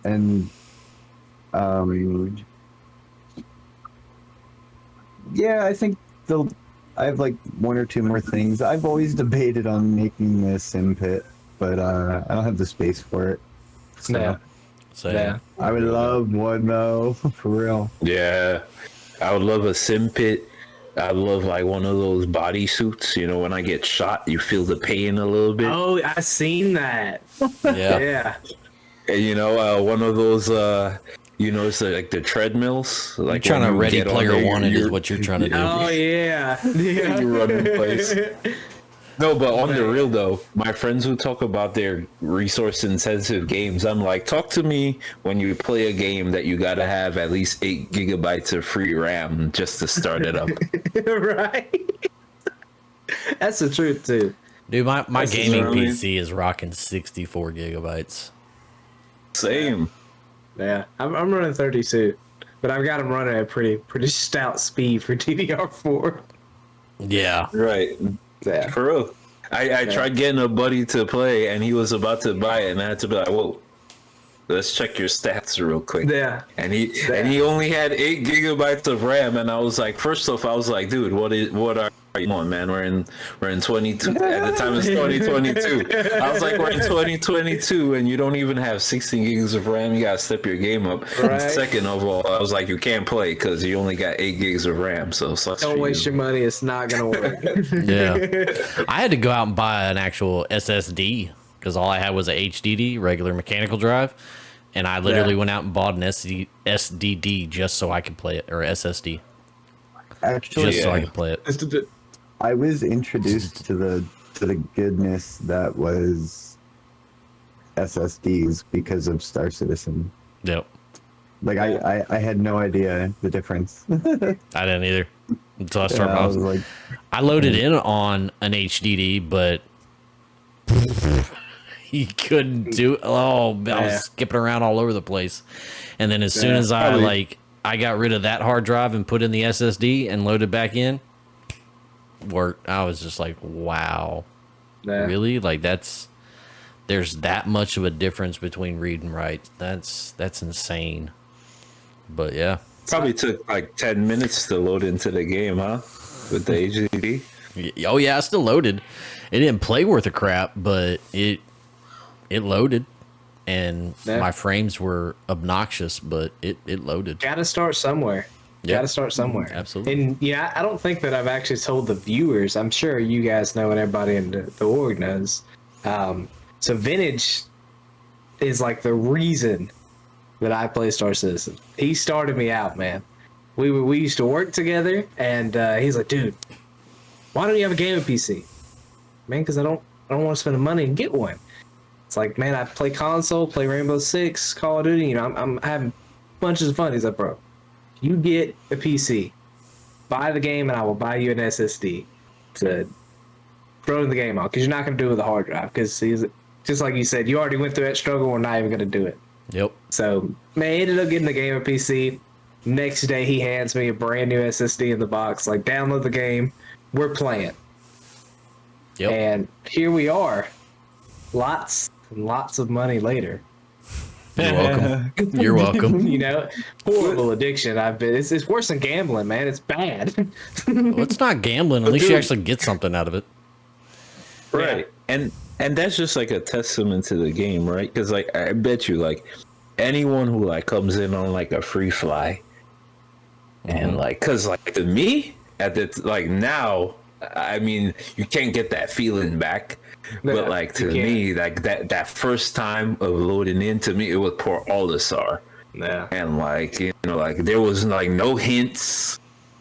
and yeah, I think I have like 1 or 2 more things. I've always debated on making a sim pit, but I don't have the space for it. So Yeah. So Yeah. I would love one though, for real. Yeah, I would love a sim pit. I'd love like one of those body suits. You know, when I get shot, you feel the pain a little bit. Oh, I seen that. yeah. Yeah. And, you know, one of those. You know, it's like the treadmills. Like Trying to when you Ready get on Player there, One it is you're- what you're trying to do. Oh yeah. Yeah. You run in place. No, but on the real though, my friends who talk about their resource intensive games, I'm like, talk to me when you play a game that you gotta have at least 8 gigabytes of free RAM just to start it up. Right. That's the truth too. Dude, my That's gaming what I mean. PC is rocking 64 gigabytes. Same. Yeah. I'm running 32, but I've got them running at pretty stout speed for DDR4. Yeah. Right. Yeah. For real. I tried getting a buddy to play and he was about to buy it and I had to be like, whoa, let's check your stats real quick. Yeah. And he only had 8 gigabytes of RAM and I was like, first off, I was like, dude, what are you on, man? We're in 22 at the time it's 2022. I was like, we're in 2022 and you don't even have 16 gigs of RAM. You gotta step your game up. Right. Second of all, I was like, you can't play because you only got 8 gigs of RAM. So sucks Don't for waste you. your money. It's not gonna work. Yeah. I had to go out and buy an actual SSD because all I had was a HDD, regular mechanical drive. And I literally went out and bought an SDD just so I could play it, or SSD, Actually, just so I could play it. I was introduced to the goodness that was SSDs because of Star Citizen. Yep. Like I had no idea the difference. I didn't either. until I started I was mousing. like, I loaded in on an HDD, but you couldn't do. Oh, I Yeah. was skipping around all over the place. And then as soon Yeah, as probably. I got rid of that hard drive and put in the SSD and loaded back in, worked. I was just like, wow, Yeah. really? Like there's that much of a difference between read and write. That's insane. But yeah. Probably took like 10 minutes to load into the game, huh? With the HDD. Oh yeah, I still loaded. It didn't play worth a crap, but it loaded, and Yeah. my frames were obnoxious, but it loaded. Gotta start somewhere. Yep. Gotta start somewhere. Absolutely. And yeah, I don't think that I've actually told the viewers. I'm sure you guys know and everybody in the org knows. So Vintage is like the reason that I play Star Citizen. He started me out, man. We used to work together, and he's like, dude, why don't you have a gaming PC? Man, because I don't want to spend the money and get one. It's like, man, I play console, play Rainbow Six, Call of Duty. You know, I'm having bunches of fun. He's like, bro, you get a PC, buy the game, and I will buy you an SSD to throw the game out, because you're not going to do it with a hard drive. Because he's just like you said, you already went through that struggle. We're not even going to do it. Yep. So, man, he ended up getting the game of PC. Next day, he hands me a brand new SSD in the box. Like, download the game. We're playing. Yep. And here we are. Lots and lots of money later. You're welcome. You're welcome. You know, horrible addiction. It's worse than gambling, man. It's bad. Well, it's not gambling. At least you dude- actually get something out of it. Right. And that's just like a testament to the game, right? Because like I bet you like anyone who like comes in on like a free fly and like, because like to me at the like now, I mean, you can't get that feeling back. Yeah, But like to you can't. me, like that first time of loading in, to me it was poor Aldasar. Yeah. And like, you know, like there was like no hints.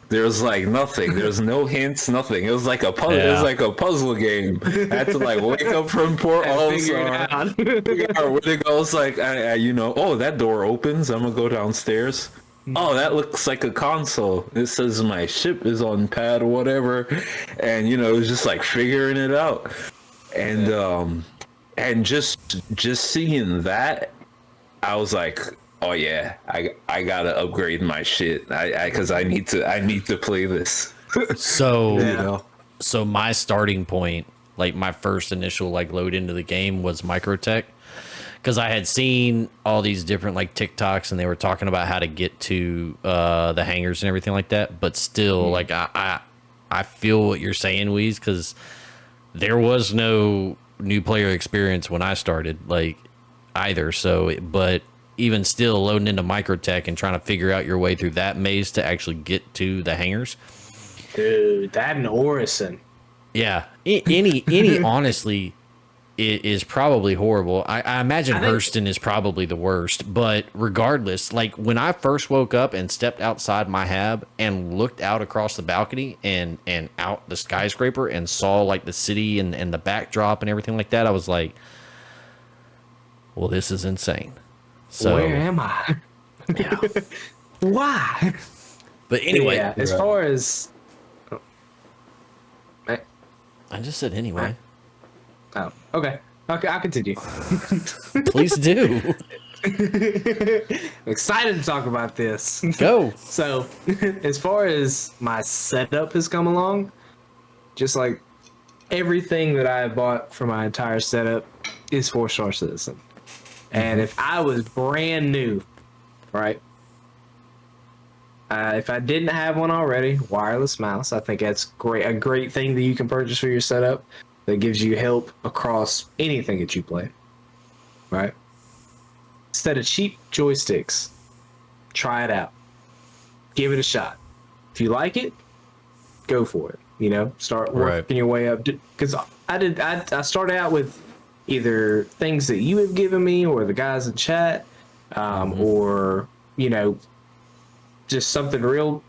There was like nothing. There was no hints, nothing. It was like a puzzle. It was Yeah. like a puzzle game. I had to like wake up from poor Figure it Alsar. out. Figure out where to go. It's like, you know, oh, that door opens. I'm gonna go downstairs. Oh, that looks like a console. It says my ship is on pad or whatever, and you know, it was just like figuring it out, and just seeing that, I was like, oh yeah, I gotta upgrade my shit. Because I need to play this. So, You know. so my starting point, like my first initial like load into the game was Microtech, because I had seen all these different like TikToks and they were talking about how to get to the hangars and everything like that. But still, like I feel what you're saying, Weez, because there was no new player experience when I started, like either. So, but even still, loading into Microtech and trying to figure out your way through that maze to actually get to the hangars. Dude, that and Orison. Yeah, any honestly is probably horrible. I imagine think- Hurston is probably the worst, but regardless, like when I first woke up and stepped outside my hab and looked out across the balcony and out the skyscraper and saw like the city and the backdrop and everything like that, I was like, well, this is insane. So Where am I? yeah. Why? But anyway, Yeah, as far as I just said anyway. oh, okay, I'll continue. Please do. I'm excited to talk about this. Go. So, as far as my setup has come along, just like everything that I have bought for my entire setup is for Star Citizen. And if I was brand new, right? If I didn't have one already, wireless mouse. I think that's great. A great thing that you can purchase for your setup that gives you help across anything that you play, right? Instead of cheap joysticks, try it out. Give it a shot. If you like it, go for it. You know, start working Right. your way up. Because I started out with either things that you have given me or the guys in chat, or you know, just something real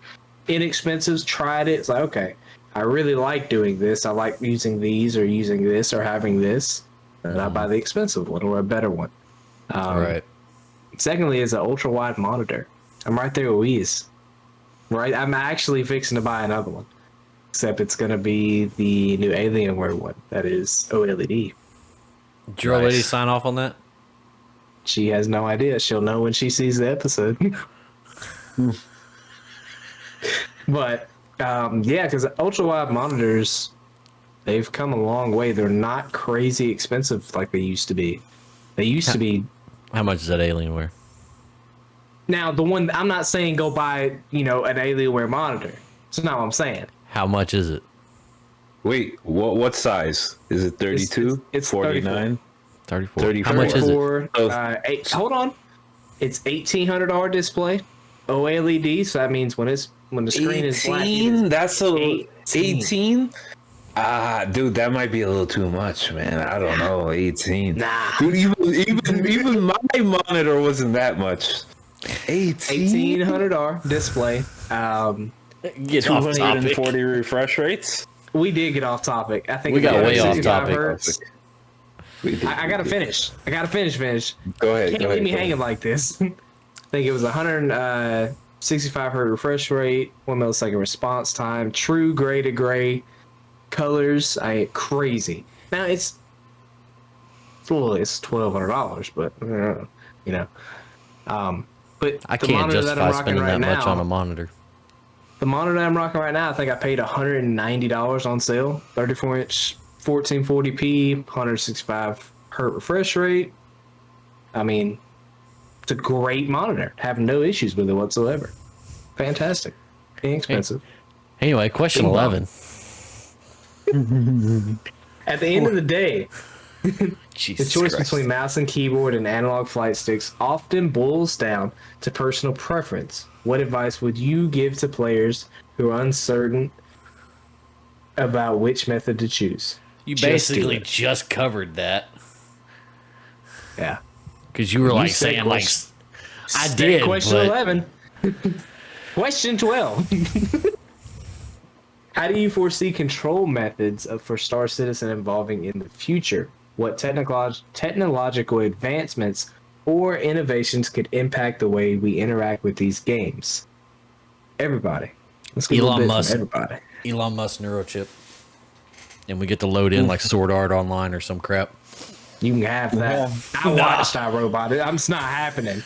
inexpensive. Tried it. It's like, okay, I really like doing this. I like using these or using this or having this. And I buy the expensive one or a better one. All right. Secondly, is an ultra wide monitor. I'm right there with Weez. right? I'm actually fixing to buy another one. Except it's going to be the new Alienware one. That is OLED. Did your old lady Nice. sign off on that? She has no idea. She'll know when she sees the episode. But yeah, because ultra wide monitors, they've come a long way. They're not crazy expensive like they used to be. They used to be. How much is that Alienware? Now the one I'm not saying go buy, an Alienware monitor. That's not what I'm saying. How much is it? Wait, what size? Is it 32? It's 49? 34. 34. How much is it? Hold on. It's $1,800 display, OLED. So that means when the screen is black, 18? That's a 18. 18? Ah, dude, that might be a little too much, man. I don't know, 18. Nah. Dude, even my monitor wasn't that much. 18? $1,800 display. Get off topic. 240 refresh rates? We did get off topic. I think We got way off 65 topic. hertz. I gotta finish. Finish. Go ahead. Can't leave me hanging like this. I think it was 165 hertz refresh rate, 1 millisecond response time, true gray to gray colors. Crazy. Now it's $1,200, but but I the can't monitor that justify I'm rocking spending right that much on a now, monitor. the monitor that I'm rocking right now, I think I paid $190 on sale. 34-inch, 1440p, 165 hertz refresh rate. I mean, it's a great monitor. Have no issues with it whatsoever. Fantastic. Inexpensive. Anyway, question 11. At the end of the day, the Jesus choice Christ. between mouse and keyboard and analog flight sticks often boils down to personal preference. What advice would you give to players who are uncertain about which method to choose? You Just do basically it. just covered that. Yeah. Because you were like said saying, like, question- I State did, Question but 11. Question 12. How do you foresee control methods for Star Citizen evolving in the future? What technological advancements or innovations could impact the way we interact with these games? Everybody. Let's get a little Elon bit from Musk. everybody. Elon Musk neurochip. And we get to load in like Sword Art Online or some crap. You can have that. I watched iRobot. It's not happening.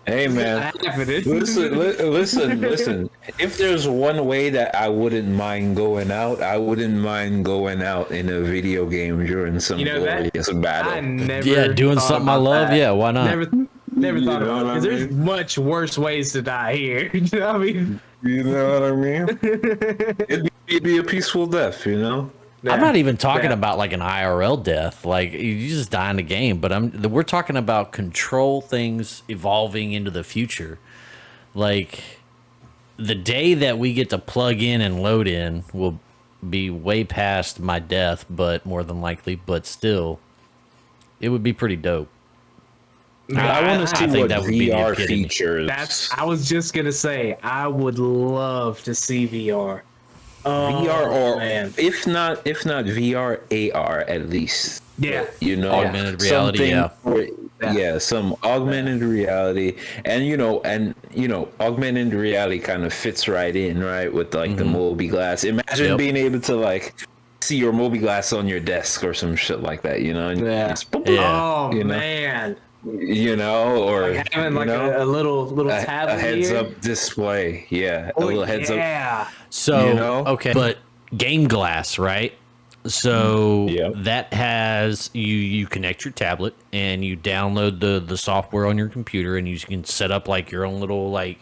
Hey, man. Happening. Listen. If there's one way that I wouldn't mind going out, I wouldn't mind going out in a video game during some glorious battle. I never Yeah, doing thought something I about love. that. Yeah, why not? Never thought know about it. what I 'Cause there's mean? much worse ways to die here. You know what I mean? You know what I mean? It'd be a peaceful death, you know? I'm not even talking Yeah. about like an IRL death. Like you just die in the game. But we're talking about control things evolving into the future. Like the day that we get to plug in and load in will be way past my death, but more than likely, but still, it would be pretty dope. I want to see think what that would be the VR epitome. features. I was just gonna say, I would love to see VR. VR or man. if not VR, AR at least. Yeah. You know, Augmented reality, something yeah. where- some augmented reality, and augmented reality kind of fits right in, right, with like the Mobi glass. Imagine Yep. being able to like see your Mobi glass on your desk or some shit like that, you know? And Yeah. it's boop, Yeah. Oh You know? man. you know, or Like having you like know, a little a tablet heads here. up display, a Oh, little heads up. yeah. So You know? okay, but Game Glass, right? So Yeah. that has you connect your tablet and you download the software on your computer and you can set up like your own little like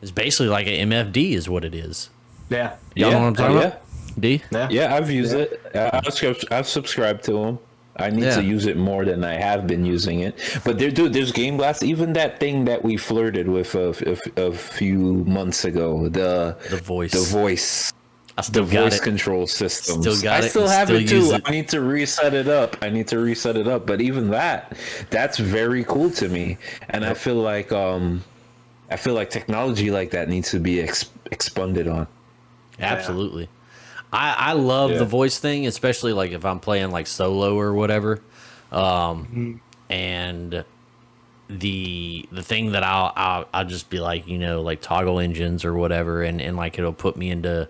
it's basically like an MFD is what it is. Yeah. Y'all know what I'm talking yeah. about? D? Yeah. Yeah, I've used it. I've subscribed to them. I need Yeah. to use it more than I have been using it. But there's Game Glass. Even that thing that we flirted with a few months ago, the voice. the voice, I the still got voice it. control systems. Still got I it still and have still it use too. it. I need to reset it up. But even that's very cool to me. And I feel like technology like that needs to be expanded on. Absolutely. I love Yeah. the voice thing, especially like if I'm playing like solo or whatever. And the thing that I'll just be like, like toggle engines or whatever, and like it'll put me into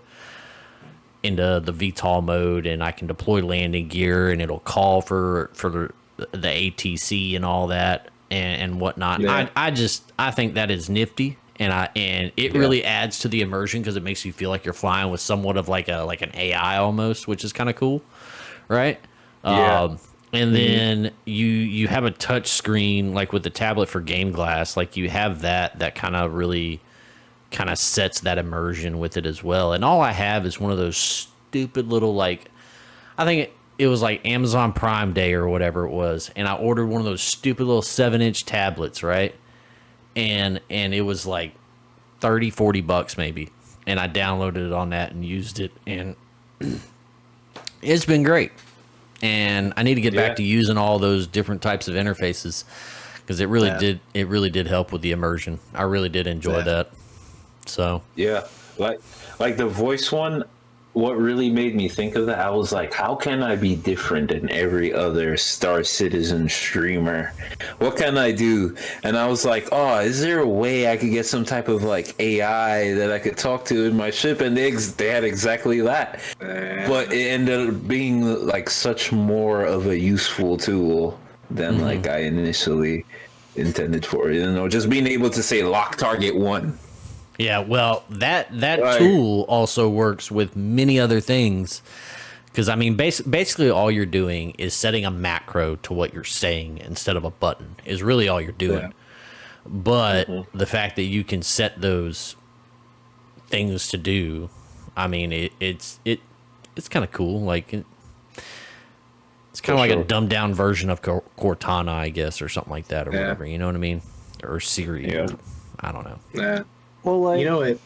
the VTOL mode, and I can deploy landing gear, and it'll call for the ATC and all that and whatnot. Yeah. I think that is nifty, and it really adds to the immersion because it makes you feel like you're flying with somewhat of like an AI almost, which is kind of cool, right? Yeah. And then you have a touch screen like with the tablet for Game Glass, like you have that kind of really kind of sets that immersion with it as well. And all I have is one of those stupid little, like, I think it was like Amazon Prime Day or whatever it was, and I ordered one of those stupid little 7-inch tablets, right? And it was like $30-40 maybe, and I downloaded it on that and used it, and it's been great. And I need to get back to using all those different types of interfaces because it really did help with the immersion. I really did enjoy that. So Yeah, like the voice one, what really made me think of that, I was like, how can I be different than every other Star Citizen streamer? What can I do? And I was like, oh, is there a way I could get some type of like AI that I could talk to in my ship? And they had exactly that. But it ended up being like such more of a useful tool than like I initially intended for it. Just being able to say lock target 1. yeah, well, that Right. tool also works with many other things because I mean, basically all you're doing is setting a macro to what you're saying instead of a button is really all you're doing. Yeah. But the fact that you can set those things to do, I mean, it's kind of cool. Like it's kind of like sure. a dumbed down version of Cortana, I guess, or something like that, or Yeah. whatever. You know what I mean? Or Siri. Yeah. I don't know. Yeah. Well, like, You know it.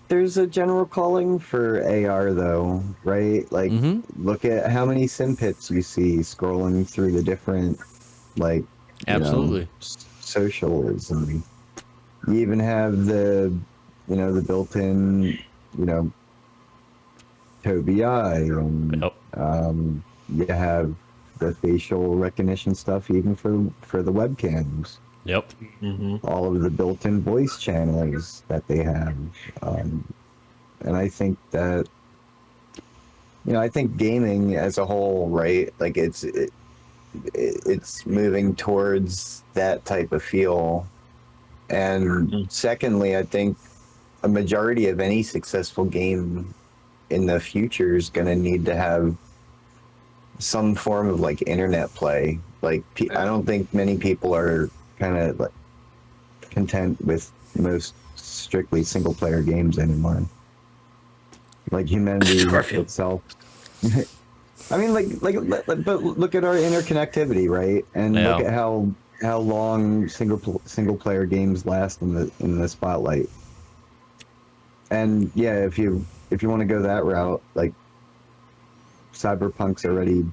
there's a general calling for AR, though, right? Like, look at how many sim pits you see scrolling through the different, like, Absolutely. socials, and you even have the built-in, Tobii Eye, and Yep. you have the facial recognition stuff even for the webcams. Yep. All of the built-in voice channels that they have, and I think that I think gaming as a whole, right? Like it's moving towards that type of feel. And secondly, I think a majority of any successful game in the future is going to need to have some form of like internet play. Like I don't think many people are kind of like content with most strictly single player games anymore. Like humanity itself. I mean, but look at our interconnectivity, right? And look at how long single player games last in the spotlight. And yeah, if you want to go that route, like Cyberpunk's already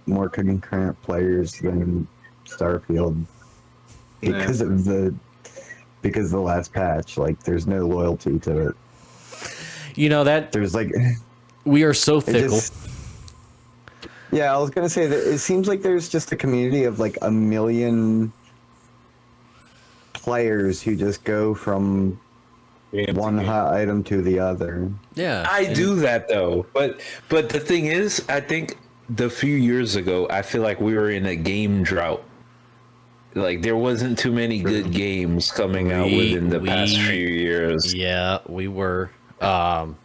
more concurrent players than Starfield because of the last patch. Like, there's no loyalty to it. That There's like we are so fickle. Yeah, I was gonna say that it seems like there's just a community of like 1 million players who just go from one hot item to the other. Yeah. I do that though, but the thing is, I think the few years ago, I feel like we were in a game drought. Like there wasn't too many good games coming out within the past few years. Yeah, we were. And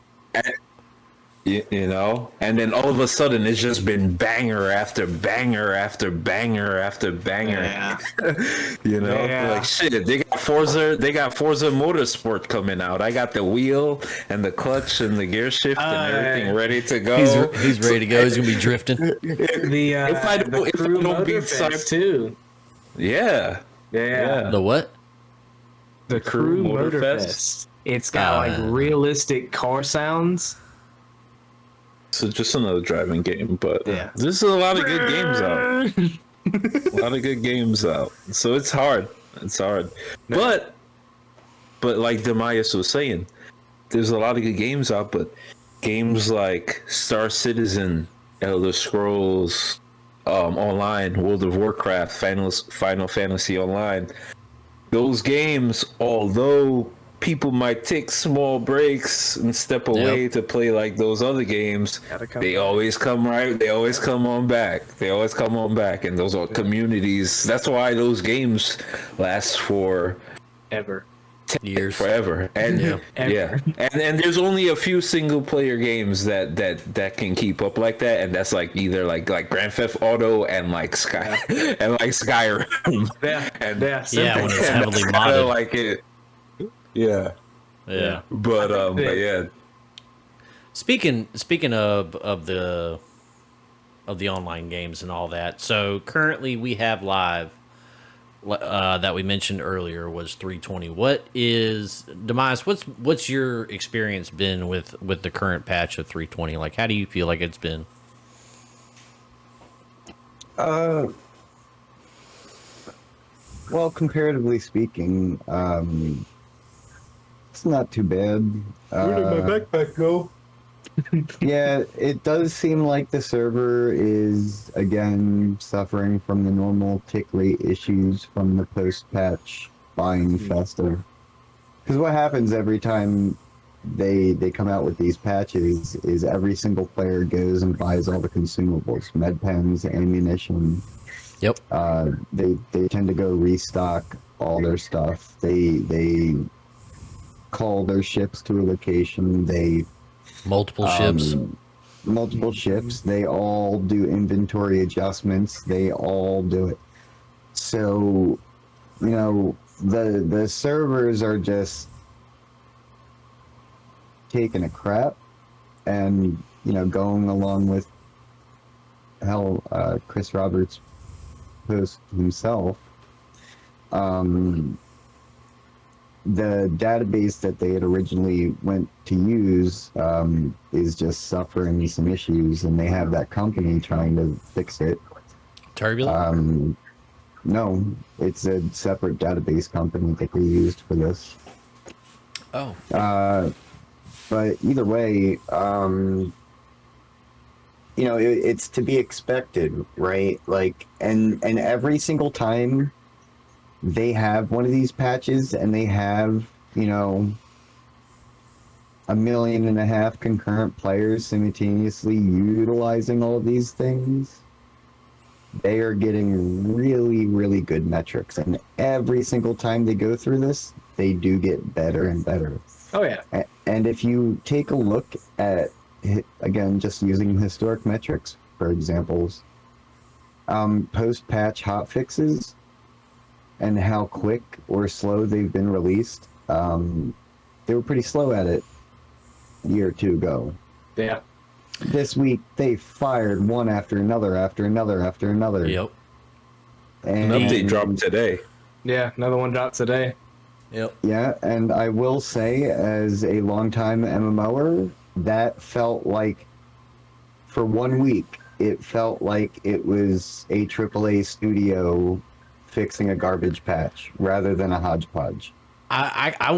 then all of a sudden it's just been banger after banger after banger after banger. Yeah. Like shit, they got Forza Motorsport coming out. I got the wheel and the clutch and the gear shift and everything ready to go. He's ready to go. He's gonna be drifting. If I don't beat Fest too. Yeah. The what? The Crew Motorfest. It's got like realistic car sounds. So just another driving game, but Yeah. there's a lot of good games out. A lot of good games out. So it's hard. But like Demayas was saying, there's a lot of good games out, but games like Star Citizen, Elder Scrolls, online, World of Warcraft, Final Fantasy Online. Those games, although people might take small breaks and step away to play like those other games, they always come right. They always come on back. They always come on back, and those are communities. That's why those games last for Ever. Years. forever. And and there's only a few single player games that can keep up like that, and that's like either like Grand Theft Auto and like Sky and like Skyrim. Yeah, and Yeah, when it's heavily that's kinda modded. like it. Yeah. Yeah. But but yeah. Speaking of the online games and all that, so currently we have live that we mentioned earlier was 320. What is Demise? What's your experience been with the current patch of 320? Like, how do you feel like it's been? Well, comparatively speaking, it's not too bad. Where did my backpack go? Yeah, it does seem like the server is again suffering from the normal tick rate issues from the post-patch buying festive. Because what happens every time they come out with these patches is every single player goes and buys all the consumables, med pens, ammunition. Yep. They tend to go restock all their stuff. They call their ships to a location. They Multiple ships. Multiple ships. They all do inventory adjustments. They all do it. So, you know, the servers are just taking a crap and, you know, going along with Chris Roberts post himself. The database that they had originally went to use is just suffering some issues, and they have that company trying to fix it. Turbulent? No, it's a separate database company that they used for this. Oh. But either way, you know, it's to be expected, right? Like, and every single time they have one of these patches and they have, you know, 1.5 million concurrent players simultaneously utilizing all of these things, they are getting really, really good metrics. And every single time they go through this, they do get better and better. Oh, yeah. And if you take a look at, again, just using historic metrics, for examples, post-patch hotfixes, and how quick or slow they've been released. They were pretty slow at it a year or two ago. Yeah. This week, they fired one after another, after another, after another. Yep. And An update dropped today. Yeah, another one dropped today. Yep. Yeah, and I will say, as a longtime MMOer, that felt like, for 1 week, it felt like it was a AAA studio fixing a garbage patch rather than a hodgepodge. I'm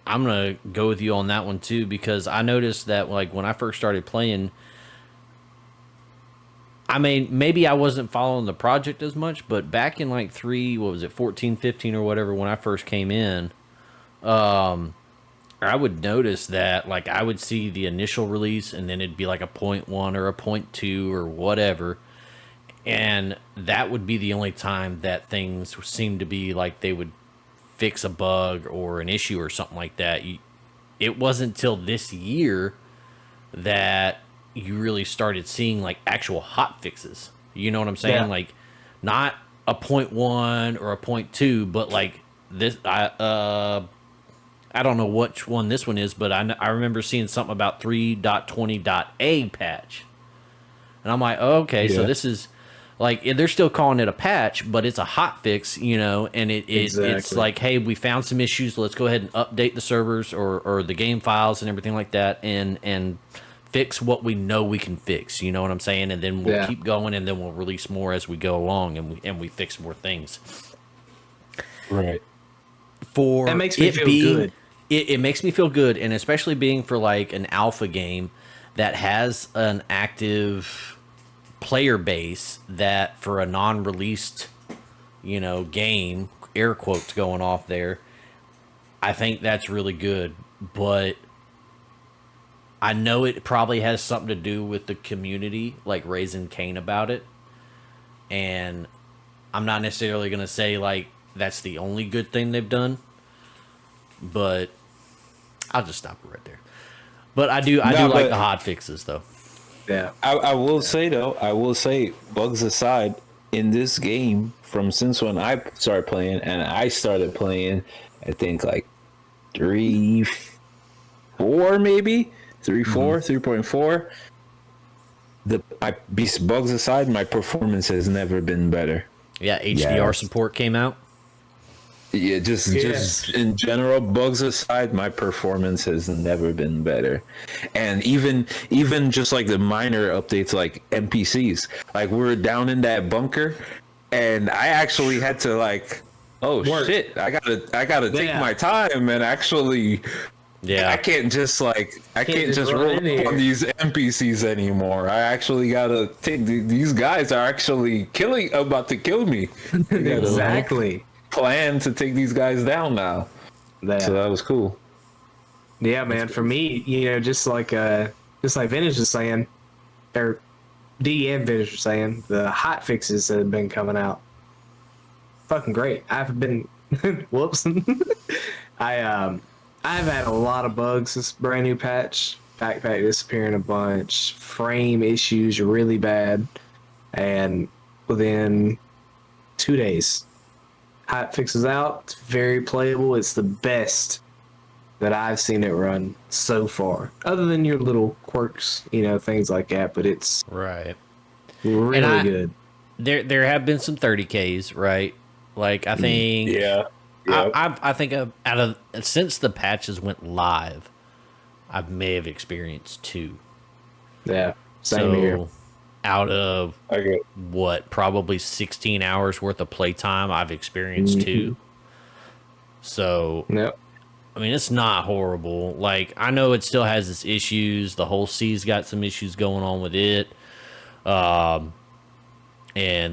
gonna go with you on that one too, because I noticed that like when I first started playing, I mean, maybe I wasn't following the project as much, but back in like 14, 15 or whatever, when I first came in, I would notice that like I would see the initial release and then it'd be like a 0.1 or a 0.2 or whatever. And that would be the only time that things seemed to be like they would fix a bug or an issue or something like that. It wasn't till this year that you really started seeing like actual hot fixes. You know what I'm saying? Yeah. Like not a 0.1 or a 0.2, but like this. I don't know which one this one is, but I remember seeing something about 3.20.a patch, and I'm like, oh, okay, so this is. Like, they're still calling it a patch, but it's a hot fix, you know, and it's like, hey, we found some issues. Let's go ahead and update the servers or the game files and everything like that and fix what we know we can fix. You know what I'm saying? And then we'll keep going, and then we'll release more as we go along, and we fix more things. Right. For that makes me feel good. It makes me feel good, and especially being for, like, an alpha game that has an active player base that for a non-released, game, air quotes going off there, I think that's really good. But I know it probably has something to do with the community, like raising Cain about it. And I'm not necessarily going to say like that's the only good thing they've done, but I'll just stop it right there. But I do like the hot fixes though. Yeah. I will say bugs aside, in this game, since when I started playing, and I started playing, I think like 3.4 maybe 3.4. Bugs aside, my performance has never been better. Yeah, HDR support came out. Yeah, just in general, bugs aside, my performance has never been better. And even just like the minor updates, like NPCs, like we're down in that bunker, and I actually had to like, shit, I gotta take my time and actually. Yeah, I can't just roll up on these NPCs anymore. I actually gotta take these guys are actually about to kill me. Exactly. Plan to take these guys down now. So that was cool. Yeah, man. For me, just like Vintage was saying, or D and Vintage was saying, the hot fixes that have been coming out, fucking great. I've been, whoops, I've had a lot of bugs this brand new patch. Backpack disappearing a bunch, frame issues really bad, and within 2 days, hot fixes out. It's very playable. It's the best that I've seen it run so far, other than your little quirks, things like that. But it's right, really good. There have been some 30Ks, right? Like I think, I think since the patches went live, I may have experienced 2. Yeah, same here. Out of probably 16 hours worth of playtime, I've experienced 2. So, I mean, it's not horrible. Like, I know it still has its issues. The whole C's got some issues going on with it. And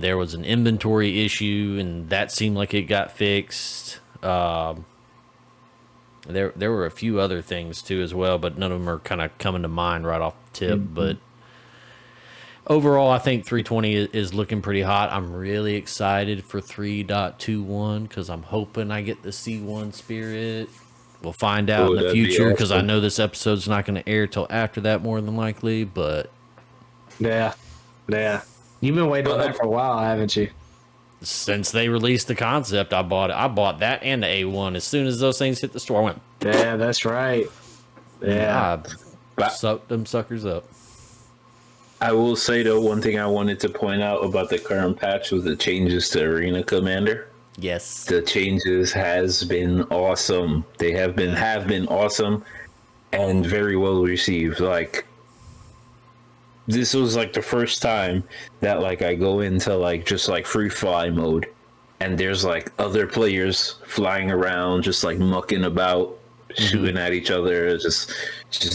there was an inventory issue, and that seemed like it got fixed. There were a few other things too as well, but none of them are kind of coming to mind right off the tip. But overall, I think 320 is looking pretty hot. I'm really excited for 3.21 because I'm hoping I get the C1 Spirit. We'll find out in the future because I know this episode's not going to air till after that more than likely. But yeah, you've been waiting on that for a while, haven't you? Since they released the concept, I bought it. I bought that and the A1 as soon as those things hit the store. I went, yeah, that's right. Yeah, I sucked them suckers up. I will say though, one thing I wanted to point out about the current patch was the changes to Arena Commander. Yes, the changes has been awesome. They have been awesome and very well received. Like, this was like the first time that like I go into like just like free fly mode, and there's like other players flying around, just like mucking about, shooting at each other, just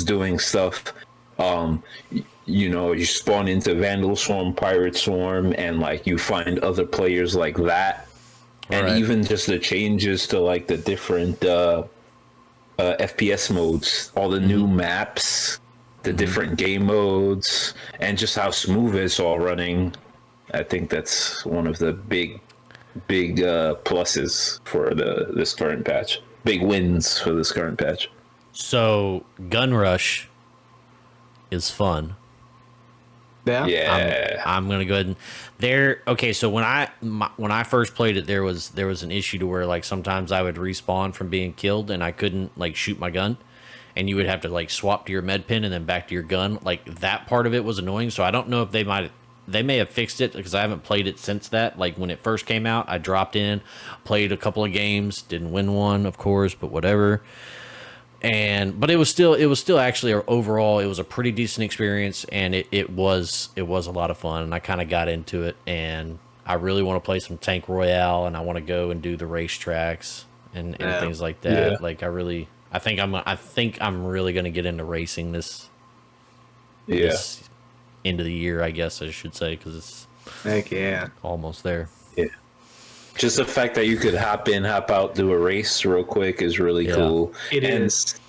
doing stuff. You spawn into Vandal Swarm, Pirate Swarm, and like you find other players like that. And even just the changes to like the different FPS modes, all the new maps, the different game modes, and just how smooth it's all running. I think that's one of the big pluses for this current patch. Big wins for this current patch. So Gun Rush is fun. Yeah. I'm gonna go ahead and okay. So when I first played it, there was an issue to where like sometimes I would respawn from being killed and I couldn't like shoot my gun, and you would have to like swap to your med pin and then back to your gun. Like that part of it was annoying. So I don't know if they may have fixed it because I haven't played it since that. Like when it first came out, I dropped in, played a couple of games, didn't win one, of course, but whatever. But it was still actually overall it was a pretty decent experience, and it was a lot of fun, and I kind of got into it, and I really want to play some Tank Royale, and I want to go and do the racetracks and things like that. Yeah. Like I think I'm really going to get into racing this end of the year, I guess I should say, because it's Heck yeah. almost there. Yeah. Just the fact that you could hop in, hop out, do a race real quick is really cool. It is.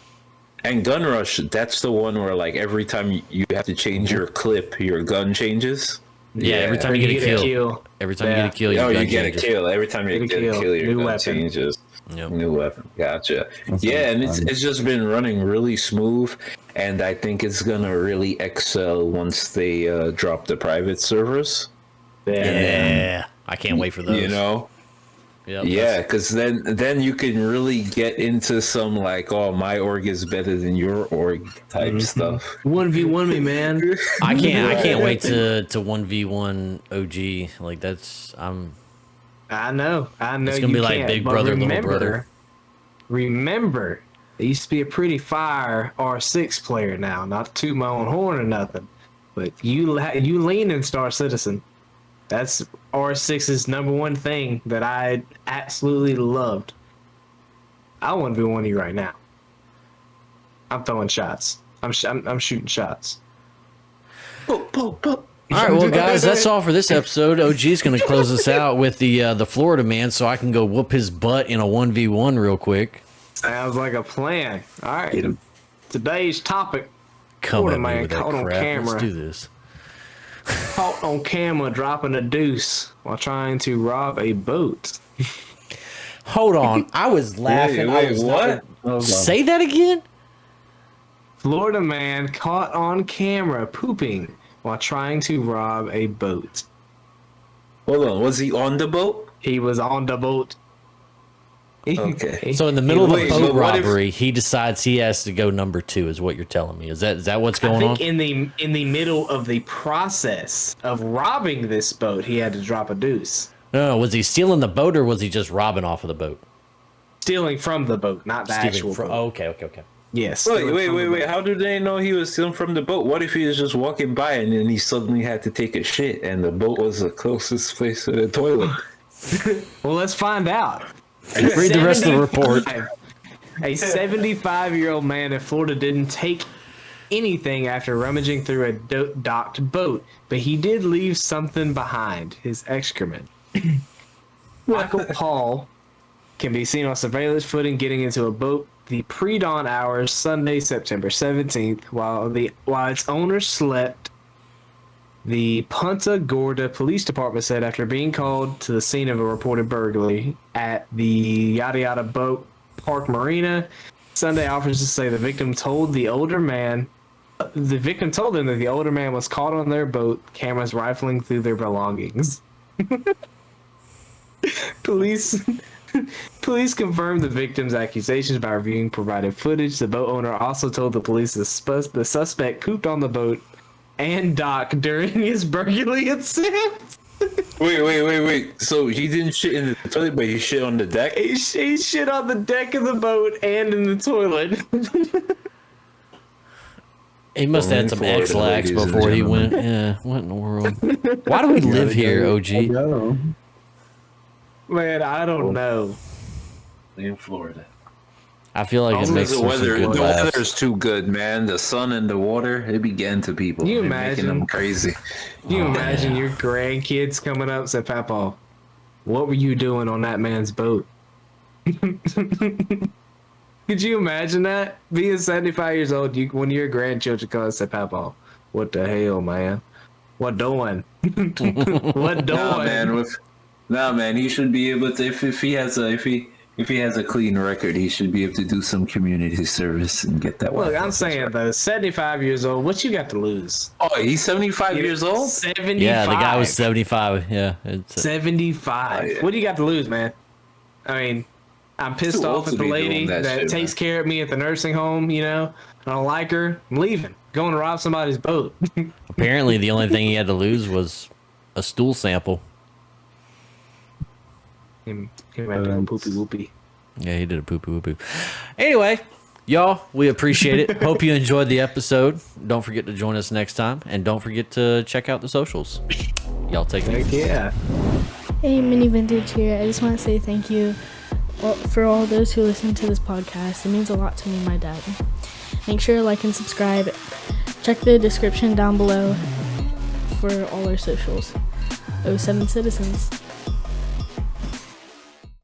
And Gun Rush, that's the one where like every time you have to change your clip, your gun changes. Yeah, every time you get a kill. Every time you get a kill, your gun you get changes. a kill. Every time you get a kill, your New gun weapon. changes. Yep. New weapon. Gotcha. That Yeah, and sounds fun. it's just been running really smooth, and I think it's gonna really excel once they drop the private servers. Yeah, I can't wait for those. You know. Yep, Yeah, because then you can really get into some like, oh, my org is better than your org type stuff. 1v1 me, man. I can't wait to 1v1 OG. Like I know. It's gonna you be like can't, Big but Brother, Little Brother. Remember, I used to be a pretty fire R6 player now. Not to toot my own horn or nothing, but you lean in Star Citizen. That's R6's number one thing that I absolutely loved. I want to be one of you right now. I'm throwing shots. I'm shooting shots. All right, well, guys, that's all for this episode. OG's going to close us out with the Florida man, so I can go whoop his butt in a 1v1 real quick. Sounds like a plan. All right. Get him. Today's topic. Come Florida at me man with that caught on crap. camera. Let's do this. Caught on camera dropping a deuce while trying to rob a boat. Hold on, I was laughing. I was what? Say that again. Florida man caught on camera pooping while trying to rob a boat. Hold on, was he on the boat? He was on the boat. Okay. So in the middle of a Wait, boat but what if- robbery, he decides he has to go number 2. Is what you're telling me? Is that what's I going on? think in the middle of the process of robbing this boat, he had to drop a deuce. No, was he stealing the boat or was he just robbing off of the boat? Stealing from the boat, not the actual boat. Oh, okay. Yes. stealing from the Wait. boat. How do they know he was stealing from the boat? What if he was just walking by and then he suddenly had to take a shit and the boat was the closest place to the toilet? Well, let's find out. Read the rest of the report. A 75-year-old man in Florida didn't take anything after rummaging through a docked boat, but he did leave something behind, his excrement. Michael Paul can be seen on surveillance footage getting into a boat the pre-dawn hours Sunday, September 17th, while its owner slept. The Punta Gorda Police Department said after being called to the scene of a reported burglary at the Yada Yada Boat Park Marina, Sunday officers say the victim told them that the older man was caught on their boat, cameras rifling through their belongings. Police confirmed the victim's accusations by reviewing provided footage. The boat owner also told the police the suspect pooped on the boat and dock during his burglary attempt. Wait. So he didn't shit in the toilet, but he shit on the deck? He shit on the deck of the boat and in the toilet. He must have had some X-Lax before he went. Yeah, what in the world? Why do we live here, OG? Man, I don't know. In Florida. I feel like it makes The for some good the laughs. weather's too good, man. The sun and the water, it be getting to people. Can you They're making imagine? them crazy. Can you imagine your grandkids coming up and say, Papa, what were you doing on that man's boat? Could you imagine that? Being 75 years old, when your grandchildren come and say, Papa, what the hell, man? What doing? What doing? Nah, man. He should be able to. If he has a clean record, he should be able to do some community service and get that. Look, I'm saying though, 75 years old, what you got to lose? Oh, he's 75 years old. 75. Yeah, the guy was 75. Yeah, it's 75. Oh, yeah. What do you got to lose, man? I mean, I'm pissed Too old off at to the be lady doing that that shit, takes man. care of me at the nursing home, you know? I don't like her. I'm leaving. Going to rob somebody's boat. apparently the only thing he had to lose was a stool sample. Him had to go poopy whoopy. Yeah, he did a poo-poo whoopoo. Anyway, y'all, we appreciate it. Hope you enjoyed the episode. Don't forget to join us next time, and don't forget to check out the socials. Y'all take it Heck easy. yeah. Hey, Mini Vintage here. I just want to say thank you for all those who listen to this podcast. It means a lot to me and my dad. Make sure to like and subscribe. Check the description down below. for all our socials. 07 Citizens.